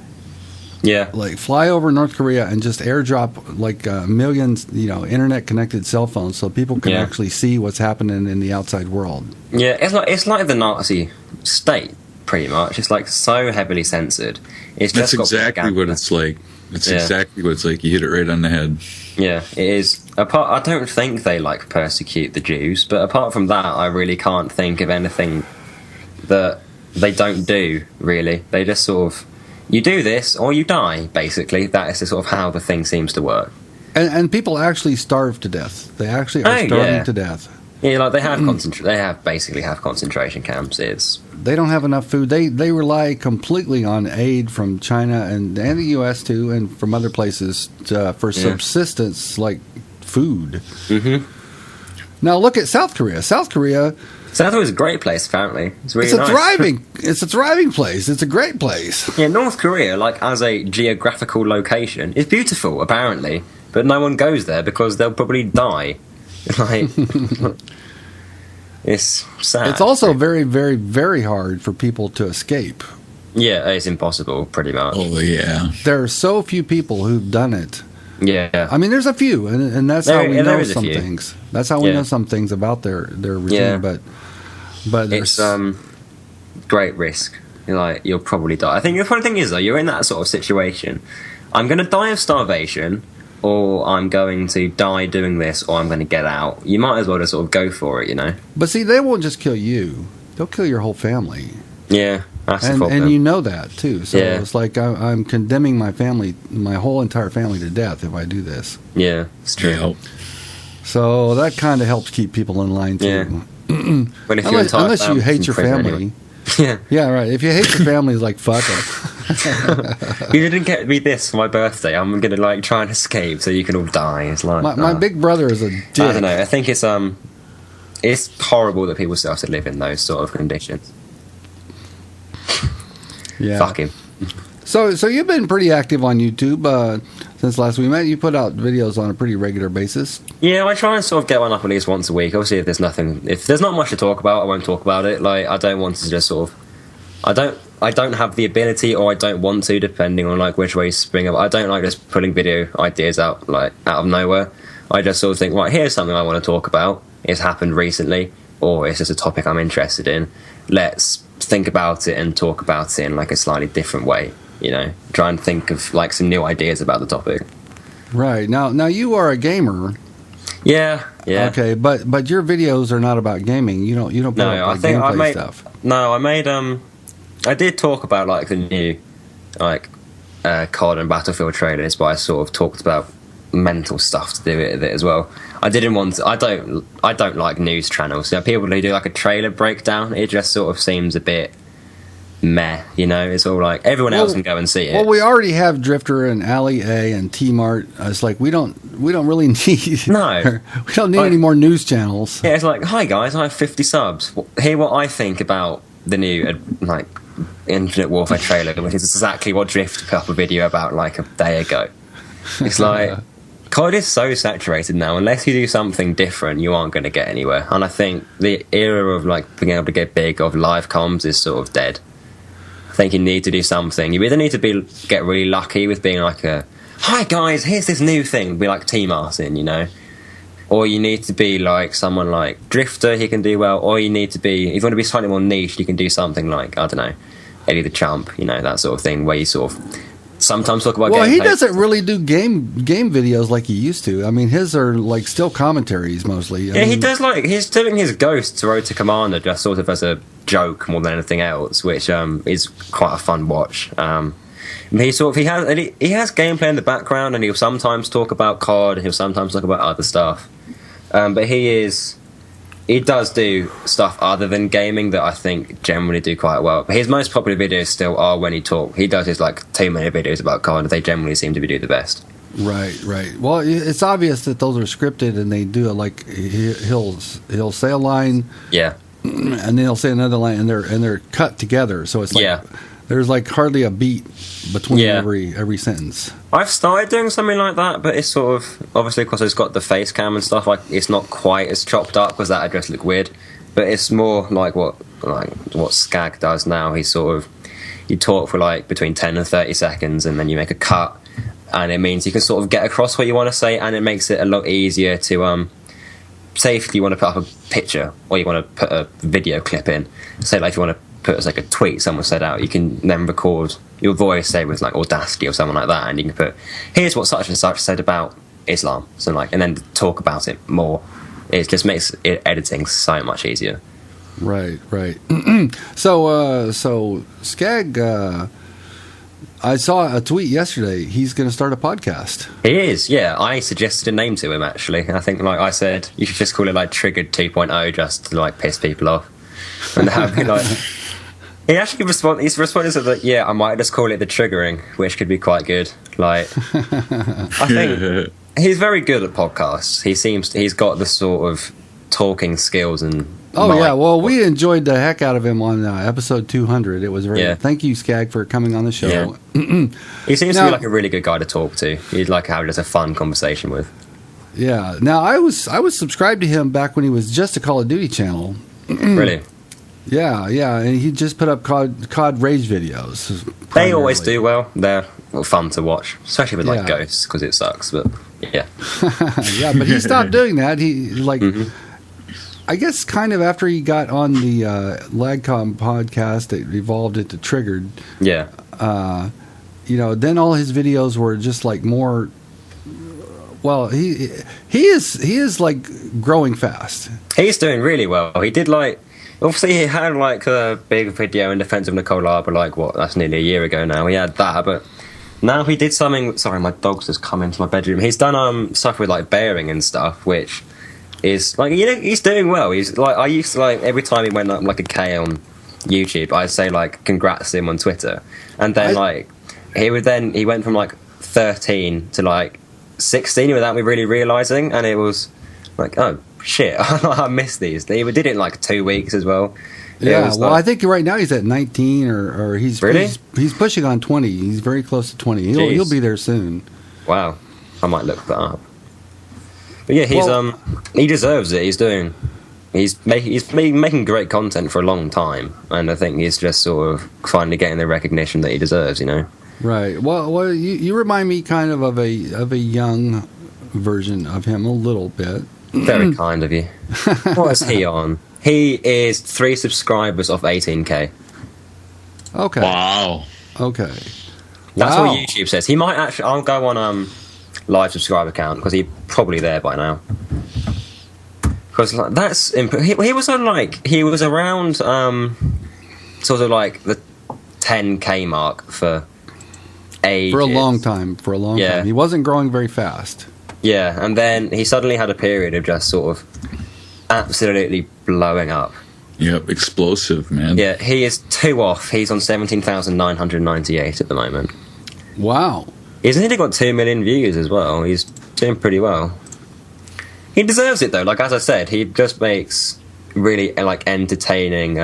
Yeah. Like fly over North Korea and just airdrop like millions, internet connected cell phones so people can actually see what's happening in the outside world. Yeah, it's like the Nazi state, pretty much. It's like so heavily censored. It's That's just exactly what it's like. It's exactly what it's like. You hit it right on the head. Yeah, it is. I don't think they like persecute the Jews, but apart from that, I really can't think of anything that they don't do. Really, they just sort of, you do this or you die. Basically, that is sort of how the thing seems to work. And people actually starve to death. They actually are starving to death. Yeah, like they have basically concentration camps. They don't have enough food. They rely completely on aid from China and the U.S. too, and from other places for subsistence, like food. Mm-hmm. Now look at South Korea. South Korea is a great place. Apparently, it's really nice. It's a thriving place. It's a great place. Yeah, North Korea, like as a geographical location, is beautiful apparently, but no one goes there because they'll probably die. Like, it's sad. It's also very, very, very hard for people to escape. Yeah, it's impossible, pretty much. Oh, yeah. There are so few people who've done it. Yeah. I mean, there's a few, and that's how we know some things. That's how we know some things about their regime. Yeah. But it's great risk. You'll probably die. I think the funny thing is, though, you're in that sort of situation. I'm going to die of starvation, or I'm going to die doing this, or I'm going to get out. You might as well just sort of go for it, But see, they won't just kill you. They'll kill your whole family. Yeah, that's the problem. And you know that, too. So it's like I'm condemning my family, my whole entire family to death if I do this. Yeah, it's true. Yeah. So that kind of helps keep people in line, too. Yeah. But if unless you hate your family. Anyway. Yeah, right. If you hate your family, it's like, fuck it. You didn't get me this for my birthday. I'm going to try and escape so you can all die. It's like my big brother is a dick. I don't know. I think it's horrible that people still have to live in those sort of conditions. Yeah. Fuck him. So you've been pretty active on YouTube since last we met. You put out videos on a pretty regular basis. Yeah, I try and sort of get one up at least once a week. Obviously, if there's not much to talk about, I won't talk about it. Like, I don't want to just sort of, I don't have the ability, or I don't want to, depending on which way you spring up. I don't like just putting video ideas out out of nowhere. I just sort of think, right, here's something I want to talk about. It's happened recently, or it's just a topic I'm interested in. Let's think about it and talk about it in a slightly different way. Try and think of some new ideas about the topic. Right. Now you are a gamer. Yeah. Okay, but your videos are not about gaming. You don't put up gameplay stuff. No, I did talk about the new COD and Battlefield trailers, but I sort of talked about mental stuff to do with it as well. I don't like news channels. People who do a trailer breakdown, it just sort of seems a bit meh, it's all everyone else can go and see it. Well, we already have Drifter and Ali A and T-Mart. It's we don't really need we don't need any more news channels. Yeah, it's hi guys, I have 50 subs. Hear what I think about the new Infinite Warfare trailer, which is exactly what Drift put up a video about a day ago. It's COD is so saturated now. Unless you do something different, you aren't going to get anywhere. And I think the era of being able to get big of live comms is sort of dead. I think you need to do something. You either need to get really lucky with being hi guys, here's this new thing, be like T Martin, or you need to be someone like Drifter, he can do well, or you need to be, if you want to be slightly more niche, you can do something I don't know, Eddie the Chump, that sort of thing, where you sort of sometimes talk about. Well, he doesn't really do game videos like he used to. I mean, his are still commentaries mostly. He does he's doing his Ghosts Road to Commander just sort of as a joke more than anything else, which is quite a fun watch. He has gameplay in the background, and he'll sometimes talk about COD, and he'll sometimes talk about other stuff. But he does do stuff other than gaming that I think generally do quite well. But his most popular videos still are when he does his 2 minute videos about COD. They generally seem to be the best. Right. Well, it's obvious that those are scripted, and they do it he'll say a line, and then he'll say another line, and they're cut together. So it's there's hardly a beat between every sentence. I've started doing something like that, but it's sort of, obviously because it's got the face cam and stuff, it's not quite as chopped up, because that'd just look weird. But it's more what Skag does now. He's sort of, you talk for like between 10 and 30 seconds, and then you make a cut, and it means you can sort of get across what you want to say, and it makes it a lot easier to say if you want to put up a picture or you want to put a video clip in. Say like if you want to put as like a tweet someone said out, you can then record your voice, say with like Audacity or someone like that, and you can put, here's what such and such said about Islam, so like, and then talk about it more. It just makes editing so much easier. Right. So Skag, I saw a tweet yesterday. He's going to start a podcast. He is, yeah. I suggested a name to him, actually. I think, like I said, you should just call it like Triggered 2.0, just to like piss people off. And have like, he actually he's responded to that. Yeah, I might just call it the Triggering, which could be quite good. Like, I think he's very good at podcasts. He's got the sort of talking skills and. Oh yeah, well we enjoyed the heck out of him on episode 200. It was very. Yeah. Thank you, Skag, for coming on the show. Yeah. He seems to be like a really good guy to talk to. You'd like to have just a fun conversation with. Yeah. Now I was subscribed to him back when he was just a Call of Duty channel. Really? Yeah, and he just put up COD Rage videos. Primarily. They always do well. They're fun to watch, especially with like Ghosts, because it sucks. But yeah, yeah. But he stopped doing that. He like. I guess kind of after he got on the Lagcom podcast, it evolved into Triggered. Yeah. Then all his videos were just like more. Well, he is like growing fast. He's doing really well. He did like. Obviously, he had like a big video in defense of Nicole Arbor, like that's nearly a year ago now. He had that, but now he did something. Sorry, my dog's just come into my bedroom. He's done stuff with like bearing and stuff, which. Is like he's doing well. He's like I used to like every time he went up like a K on YouTube, I'd say like congrats to him on Twitter, and then he went from like 13 to like 16 without me really realizing, and it was like oh shit, I missed these. They did it in like 2 weeks as well. Yeah, well, I think right now he's at 19 or he's really he's pushing on 20. He's very close to 20. He'll be there soon. Wow, I might look that up. But yeah, he deserves it. He's making great content for a long time, and I think he's just sort of finally getting the recognition that he deserves. Right. Well, you remind me kind of a young version of him a little bit. Very kind of you. What is he on? He is 3 subscribers off 18K. Okay. Wow. Okay. That's what YouTube says. He might actually. I'll go on live subscriber count because he's probably there by now. Because like, that's he was on like he was around sort of like the 10K mark for ages. For a long time. He wasn't growing very fast. Yeah, and then he suddenly had a period of just sort of absolutely blowing up. Yep, explosive, man. Yeah, he is 2 off. He's on 17,998 at the moment. Wow. He's only got 2 million views as well. He's doing pretty well. He deserves it though. Like as I said, he just makes really like entertaining.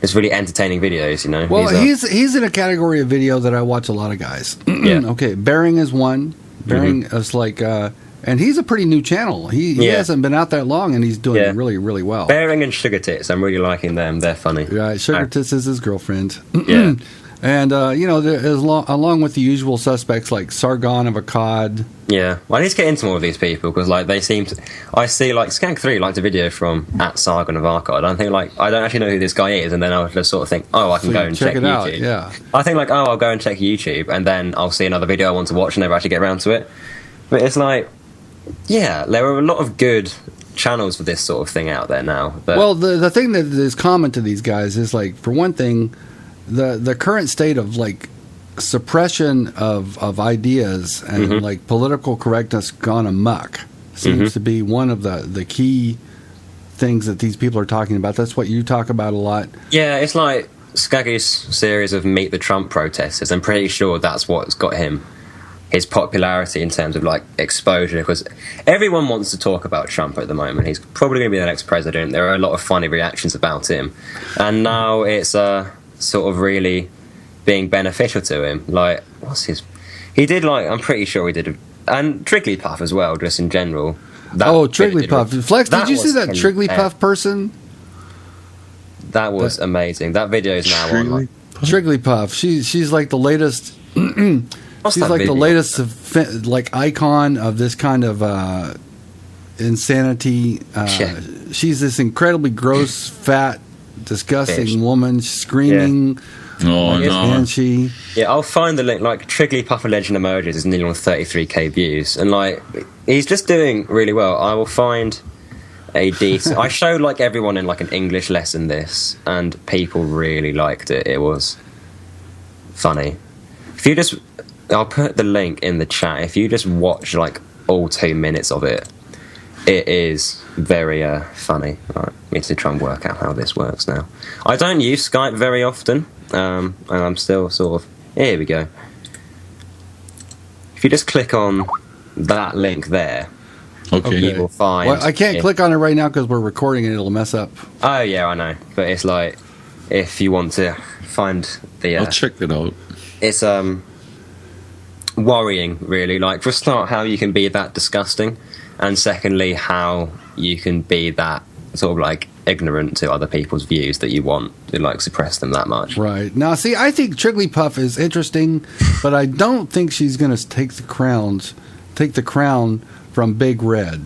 It's really entertaining videos, Well, he's in a category of video that I watch a lot of guys. Yeah. Okay, Bearing is one. Bearing is like, and he's a pretty new channel. He hasn't been out that long, and he's doing really, really well. Bearing and Sugar Tits, I'm really liking them. They're funny. Right, Sugar Tits is his girlfriend. Yeah. And, along with the usual suspects like Sargon of Akkad. Yeah. Well, I need to get into more of these people because, like, they seem to. I see, like, Skank3 liked a video from @Sargon of Akkad. I think, like, I don't actually know who this guy is, and then I'll just sort of think, oh, I can go and check it YouTube. Out, yeah. I think, like, I'll go and check YouTube, and then I'll see another video I want to watch and never actually get around to it. But it's like, yeah, there are a lot of good channels for this sort of thing out there now. But well, the thing that is common to these guys is, like, for one thing, the current state of like suppression of ideas and like political correctness gone amok seems to be one of the key things that these people are talking about. That's what you talk about a lot. Yeah, it's like Skaggy's series of Meet the Trump protesters. I'm pretty sure that's what's got him his popularity in terms of like exposure, because everyone wants to talk about Trump at the moment. He's probably going to be the next president. There are a lot of funny reactions about him, and now it's sort of really being beneficial to him. Like, he did like, I'm pretty sure he did, and Trigglypuff as well, just in general. Trigglypuff. Flex, did you see that Trigglypuff person? That was amazing. That video is now on like Jigglypuff. She's like the latest. What's She's that like the video? latest like icon of this kind of insanity. Yeah. She's this incredibly gross, fat, disgusting Bitch. woman screaming. Oh, like a no. banshee. Yeah, I'll find the link. Like Trigglypuff Legend Emojis is nearly on 33k views, and like he's just doing really well. I will find a decent. I showed like everyone in like an English lesson this, and people really liked it. It was funny. If you just, I'll put the link in the chat. If you just watch like all 2 minutes of it, it is very funny. Right, need to try and work out how this works now. I don't use Skype very often, and I'm still sort of. Here we go. If you just click on that link there, Okay. you will find. Well, I can't click on it right now because we're recording and it'll mess up. Oh yeah, I know. But it's like if you want to find the. I'll check it out. It's worrying, really. Like for a start, how you can be that disgusting, and secondly, how you can be that sort of like ignorant to other people's views that you want to like suppress them that much. Right. Now, see, I think Jigglypuff is interesting, but I don't think she's going to take the crown from Big Red.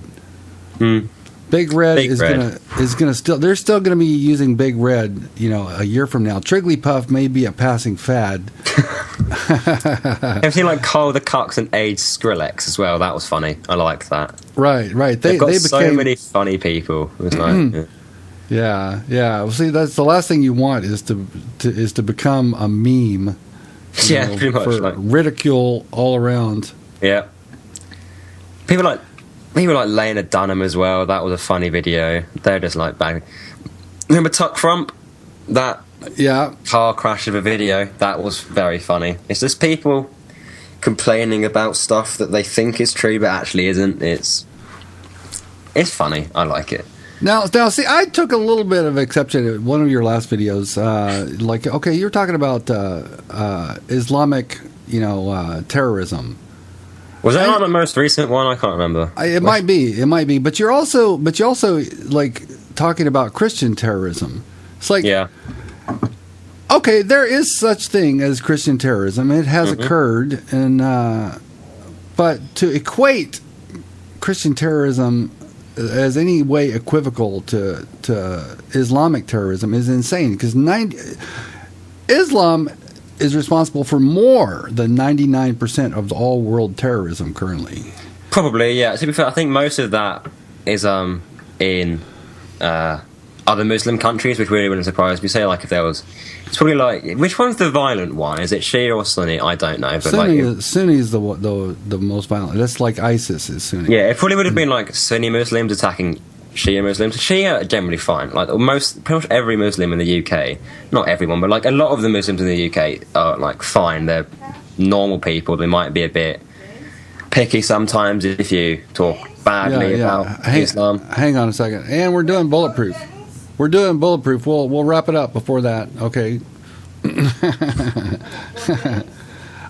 Big Red Big is Red. gonna still. They're still gonna be using Big Red, a year from now. Jigglypuff may be a passing fad. Have you seen like Carl the Cox and Age Skrillex as well? That was funny. I liked that. Right. They've got They so became many funny people. It was like, Yeah. Well, see, that's the last thing you want is to become a meme. yeah, pretty much. For Like, ridicule all around. yeah. People like Lena Dunham as well. That was a funny video. They're just like bang. Remember Tuck Frump? That Yeah. car crash of a video. That was very funny. It's just people complaining about stuff that they think is true but actually isn't. It's funny. I like it. Now, see, I took a little bit of exception at one of your last videos. Okay, you're talking about Islamic, terrorism. Was that not the most recent one? I can't remember. It might be, but you're also like talking about Christian terrorism. It's like, Yeah. okay, there is such thing as Christian terrorism. It has occurred, and but to equate Christian terrorism as any way equivocal to Islamic terrorism is insane, because Islam is responsible for more than 99% of all world terrorism currently. Probably, yeah. To be fair, I think most of that is in other Muslim countries, which really wouldn't surprise me. Say, like, if there was... It's probably like... Which one's the violent one? Is it Shia or Sunni? I don't know. But Sunni like, is the most violent. That's like ISIS is Sunni. yeah, it probably would have been like Sunni Muslims attacking Shia Muslims. Shia are generally fine. Like pretty much every Muslim in the UK, not everyone, but like a lot of the Muslims in the UK are like fine. They're normal people. They might be a bit picky sometimes if you talk badly about Islam. Hang on a second. And we're doing Bulletproof. We'll wrap it up before that. Okay.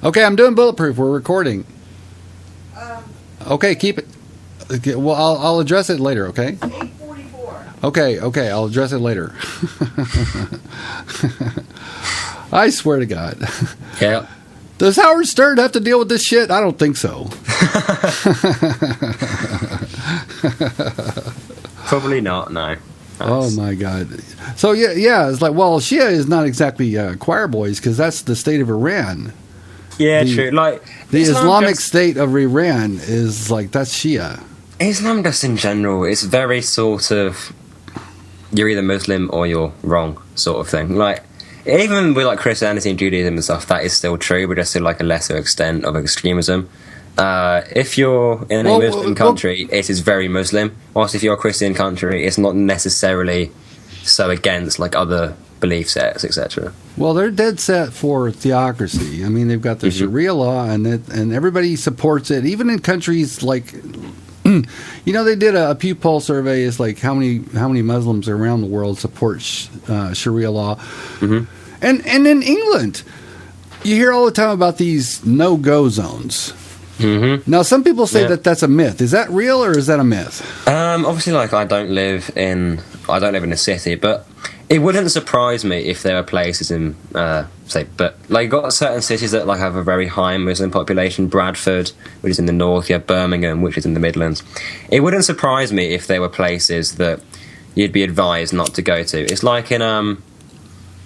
Okay, I'm doing Bulletproof. We're recording. Okay, keep it. Okay, well, I'll address it later, okay? 8:44. Okay, I'll address it later. I swear to God. Yeah. Does Howard Stern have to deal with this shit? I don't think so. Probably not, no. Oh my God! So yeah, it's like, well, Shia is not exactly choir boys, because that's the state of Iran. Yeah, true. Like The Islam Islamic just- State of Iran is like, that's Shia. Islam just in general, it's very sort of you're either Muslim or you're wrong sort of thing. Like even with like Christianity and Judaism and stuff, that is still true, but just to like a lesser extent of extremism. If you're in a Muslim country, it is very Muslim. Whilst if you're a Christian country, it's not necessarily so against like other belief sets, etc. Well, they're dead set for theocracy. I mean, they've got the Sharia law, and everybody supports it. Even in countries like, they did a Pew poll survey. It's like how many Muslims around the world support Sharia law, and in England, you hear all the time about these no-go zones. Now, some people say that that's a myth. Is that real or is that a myth? Obviously, like I don't live in a city, but It wouldn't surprise me if there are places in, but like got certain cities that like have a very high Muslim population. Bradford, which is in the north, you have Birmingham, which is in the Midlands. It wouldn't surprise me if there were places that you'd be advised not to go to. It's like in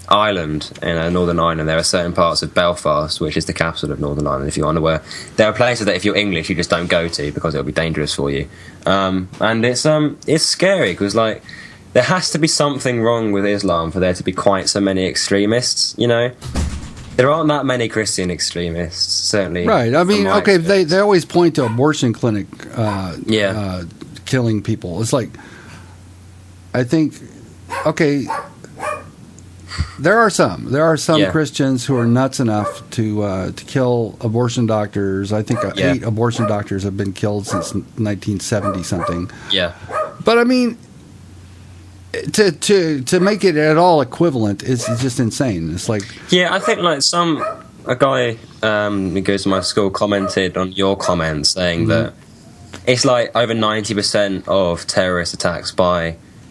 Ireland, in Northern Ireland, there are certain parts of Belfast, which is the capital of Northern Ireland, if you're unaware. There are places that if you're English, you just don't go to because it'll be dangerous for you. And it's scary because like there has to be something wrong with Islam for there to be quite so many extremists. You know, there aren't that many Christian extremists, certainly. Right. I mean, okay, experience. they always point to abortion clinic, killing people. It's like, I think, okay. There are some Christians who are nuts enough to kill abortion doctors. I think 8 abortion doctors have been killed since 1970 something. Yeah. But I mean, to make it at all equivalent is just insane. It's like, yeah, I think like a guy who goes to my school commented on your comments saying that it's like over 90% of terrorist attacks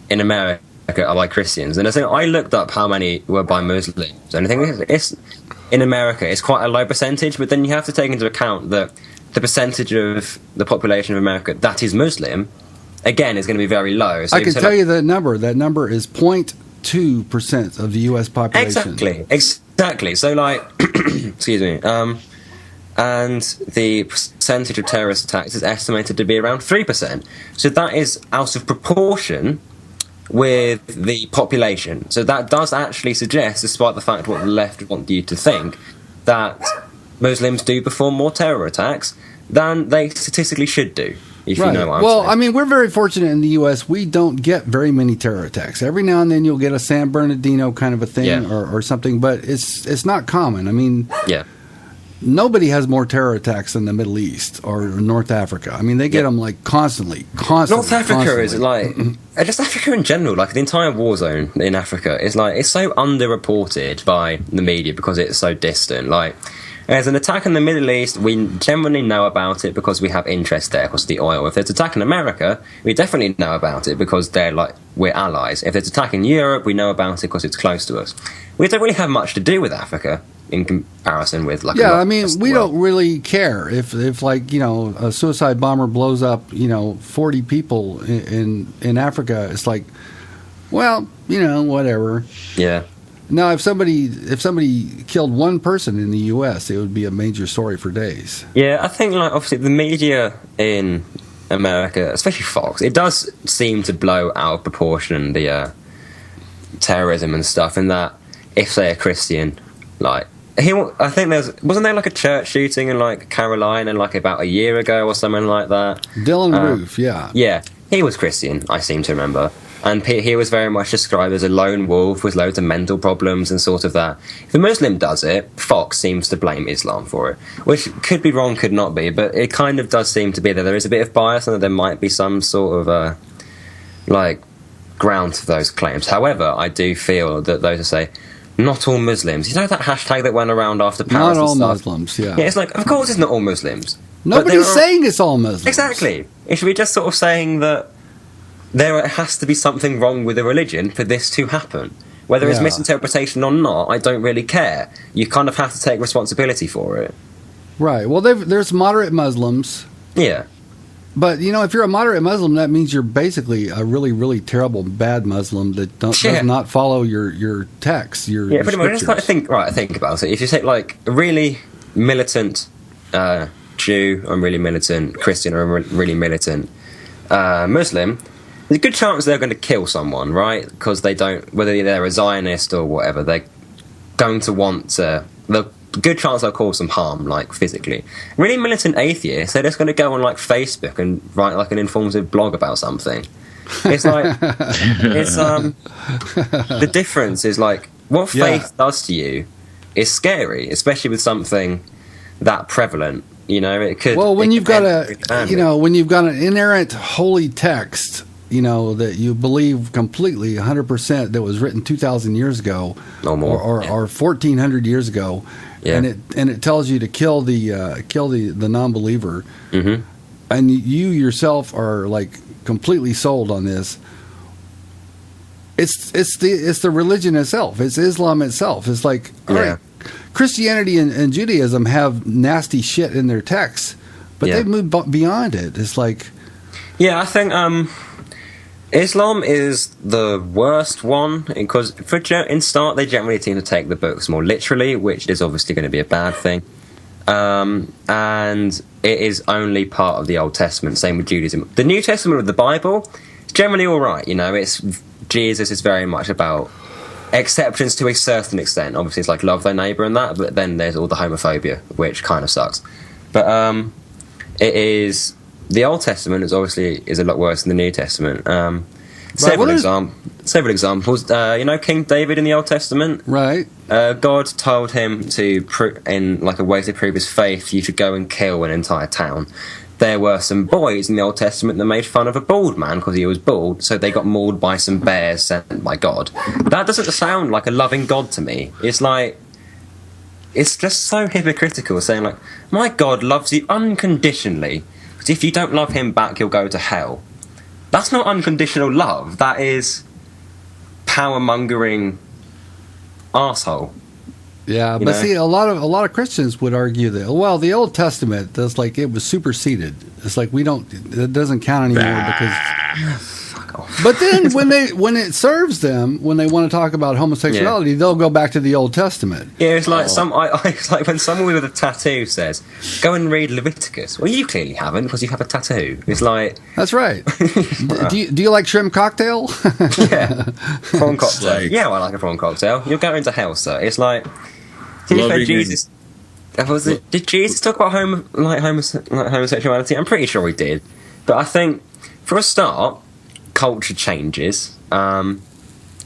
in America are by Christians, and I looked up how many were by Muslims, and I think it's in America it's quite a low percentage, but then you have to take into account that the percentage of the population of America that is Muslim again is going to be very low. So I can tell you that number is 0.2% of the U.S. population. Exactly. So like, excuse me, and the percentage of terrorist attacks is estimated to be around 3%. So that is out of proportion with the population. So that does actually suggest, despite the fact what the left want you to think, that Muslims do perform more terror attacks than they statistically should do, if you know what I'm saying. I mean, we're very fortunate in the U.S. We don't get very many terror attacks. Every now and then you'll get a San Bernardino kind of a thing or something, but it's not common. I mean, nobody has more terror attacks than the Middle East or North Africa. I mean, they get them like constantly. North Africa is like, just Africa in general, like the entire war zone in Africa is like, it's so underreported by the media because it's so distant. Like, there's an attack in the Middle East, we generally know about it because we have interest there because of the oil. If there's an attack in America, we definitely know about it because we're allies. If there's an attack in Europe, we know about it because it's close to us. We don't really have much to do with Africa in comparison with like I mean, we don't really care if like, you know, a suicide bomber blows up, you know, 40 people in Africa. It's like, well, you know, whatever. Yeah. Now, if somebody killed one person in the U.S., it would be a major story for days. Yeah, I think like obviously the media in America, especially Fox, it does seem to blow out of proportion the terrorism and stuff. In that, if say a Christian, like I think wasn't there like a church shooting in like Carolina like about a year ago or something like that? Dylan Roof, yeah. Yeah, he was Christian, I seem to remember. And he was very much described as a lone wolf with loads of mental problems and sort of that. If a Muslim does it, Fox seems to blame Islam for it. Which could be wrong, could not be, but it kind of does seem to be that there is a bit of bias and that there might be some sort of like ground to those claims. However, I do feel that those who say, not all Muslims, you know that hashtag that went around after Paris? Not all and stuff? Muslims, yeah. Yeah, it's like, of course it's not all Muslims. Nobody's saying it's all Muslims. Exactly. It should be just sort of saying that there has to be something wrong with the religion for this to happen. Whether it's misinterpretation or not, I don't really care. You kind of have to take responsibility for it. Right. Well, there's moderate Muslims. Yeah. But, you know, if you're a moderate Muslim, that means you're basically a really, really terrible, bad Muslim that does not follow your texts, your pretty much. scriptures. Think about it. If you take, like, a really militant Jew or a really militant Christian or a really militant Muslim, there's a good chance they're going to kill someone, right? Because they don't, whether they're a Zionist or whatever, they're going to want to, the good chance they'll cause some harm, like physically. Really militant atheists, they're just going to go on like Facebook and write like an informative blog about something. It's like, the difference is like, what faith does to you is scary, especially with something that prevalent. You know, it could. Well, when you've got when you've got an inerrant holy text, you know, that you believe completely 100% that was written 2,000 years ago, no more, or 1,400 years ago, and it tells you to kill the non-believer, and you yourself are like completely sold on this. it's the religion itself. It's Islam itself. It's like, all right, Christianity and Judaism have nasty shit in their texts, but they've moved beyond it. It's like, I think Islam is the worst one because in start they generally seem to take the books more literally, which is obviously going to be a bad thing. And it is only part of the Old Testament. Same with Judaism. The New Testament of the Bible is generally all right. You know, Jesus is very much about acceptance to a certain extent. Obviously, it's like love thy neighbour and that, but then there's all the homophobia, which kind of sucks. But it is the Old Testament is a lot worse than the New Testament. Several examples. You know, King David in the Old Testament, right? God told him in like a way to prove his faith, you should go and kill an entire town. There were some boys in the Old Testament that made fun of a bald man because he was bald, so they got mauled by some bears sent by God. That doesn't sound like a loving God to me. It's like, it's just so hypocritical, saying like, my God loves you unconditionally, but if you don't love him back, you'll go to hell. That's not unconditional love. That is power-mongering arsehole. Yeah, but see, a lot of Christians would argue that, well, the Old Testament, that's like, it was superseded. It's like it doesn't count anymore because. But then when it serves them, when they want to talk about homosexuality, they'll go back to the Old Testament. Yeah, it's like it's like when someone with a tattoo says, "Go and read Leviticus." Well, you clearly haven't because you have a tattoo. It's like, that's right. do you like shrimp cocktail? Yeah, prawn cocktail. Yeah, I like a prawn cocktail. You're going to hell, sir. It's like, Jesus. Did Jesus talk about homosexuality? I'm pretty sure he did, but I think for a start, culture changes.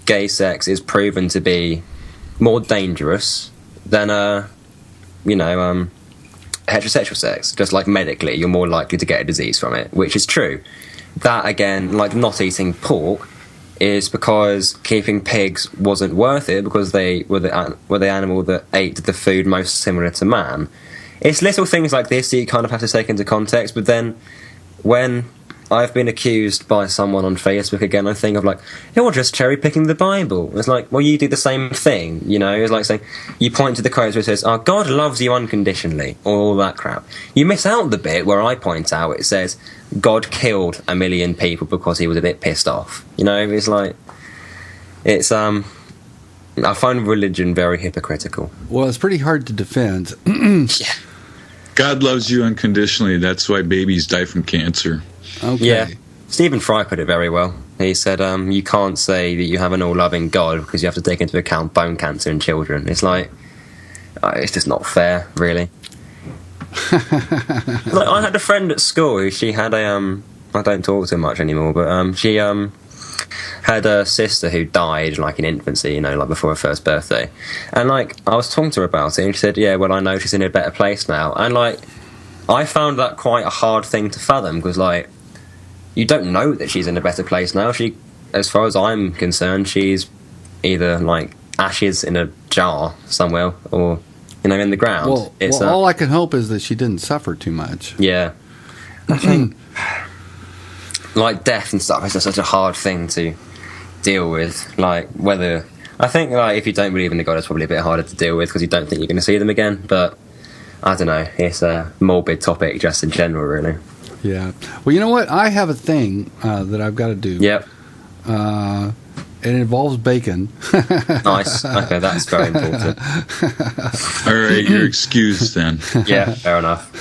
Gay sex is proven to be more dangerous than heterosexual sex. Just like medically, you're more likely to get a disease from it, which is true. That again, like not eating pork, is because keeping pigs wasn't worth it because they were the animal that ate the food most similar to man. It's little things like this that you kind of have to take into context. But then when I've been accused by someone on Facebook again, I think of like, you're just cherry picking the Bible. It's like, well, you do the same thing, you know. It's like saying, you point to the quotes where it says, "Oh, God loves you unconditionally," or all that crap. You miss out the bit where I point out it says, God killed 1 million people because he was a bit pissed off. You know, it's like, it's I find religion very hypocritical. Well, it's pretty hard to defend. Yeah. God loves you unconditionally. That's why babies die from cancer. Okay. Yeah, Stephen Fry put it very well. He said, you can't say that you have an all-loving God because you have to take into account bone cancer in children. It's like, it's just not fair, really. Like, I had a friend at school who she had I don't talk to her much anymore, but she had a sister who died like in infancy, you know, like before her first birthday. And like, I was talking to her about it and she said, yeah, well, I know she's in a better place now. And like, I found that quite a hard thing to fathom because like, you don't know that she's in a better place now. She, as far as I'm concerned, she's either like ashes in a jar somewhere or, you know, in the ground. Well, all I can hope is that she didn't suffer too much. Yeah. I think like death and stuff is just such a hard thing to deal with. Like whether, I think like if you don't believe in the God, it's probably a bit harder to deal with because you don't think you're going to see them again. But I don't know. It's a morbid topic just in general, really. Yeah. Well, you know what? I have a thing that I've got to do. Yep. It involves bacon. Nice. Okay, that's very important. All right, you're excused then. Yeah, fair enough.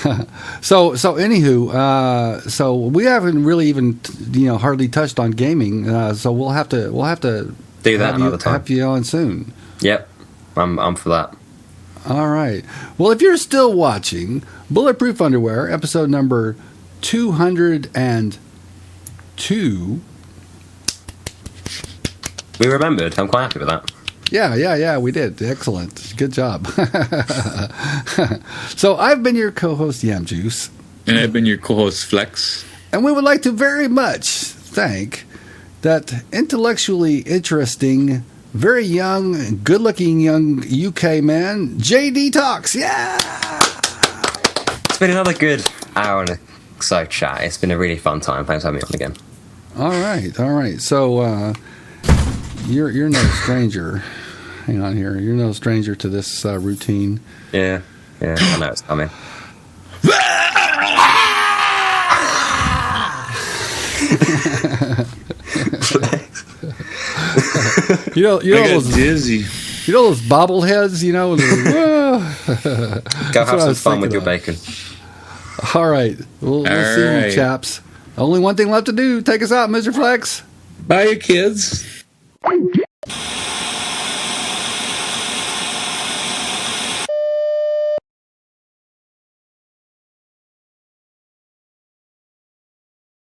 So anywho, so we haven't really even hardly touched on gaming. So we'll have to do that another time. Have you on soon. Yep, I'm for that. All right. Well, if you're still watching Bulletproof Underwear, episode number 202. We remembered. I'm quite happy with that. Yeah, we did. Excellent. Good job. So I've been your co-host, Yam Juice. And I've been your co-host, Flex. And we would like to very much thank that intellectually interesting, very young, good-looking young UK man, JDtalks. Yeah! It's been another good hour and so chat. It's been a really fun time. Thanks for having me on again. All right. So you're no stranger. Hang on here. You're no stranger to this routine. Yeah, I know it's coming. you know I got those dizzy. You know those bobbleheads. You know. Go have some fun with your bacon. All right. We'll see right. you, chaps. Only one thing left to do. Take us out, Mr. Flex. Bye, you kids.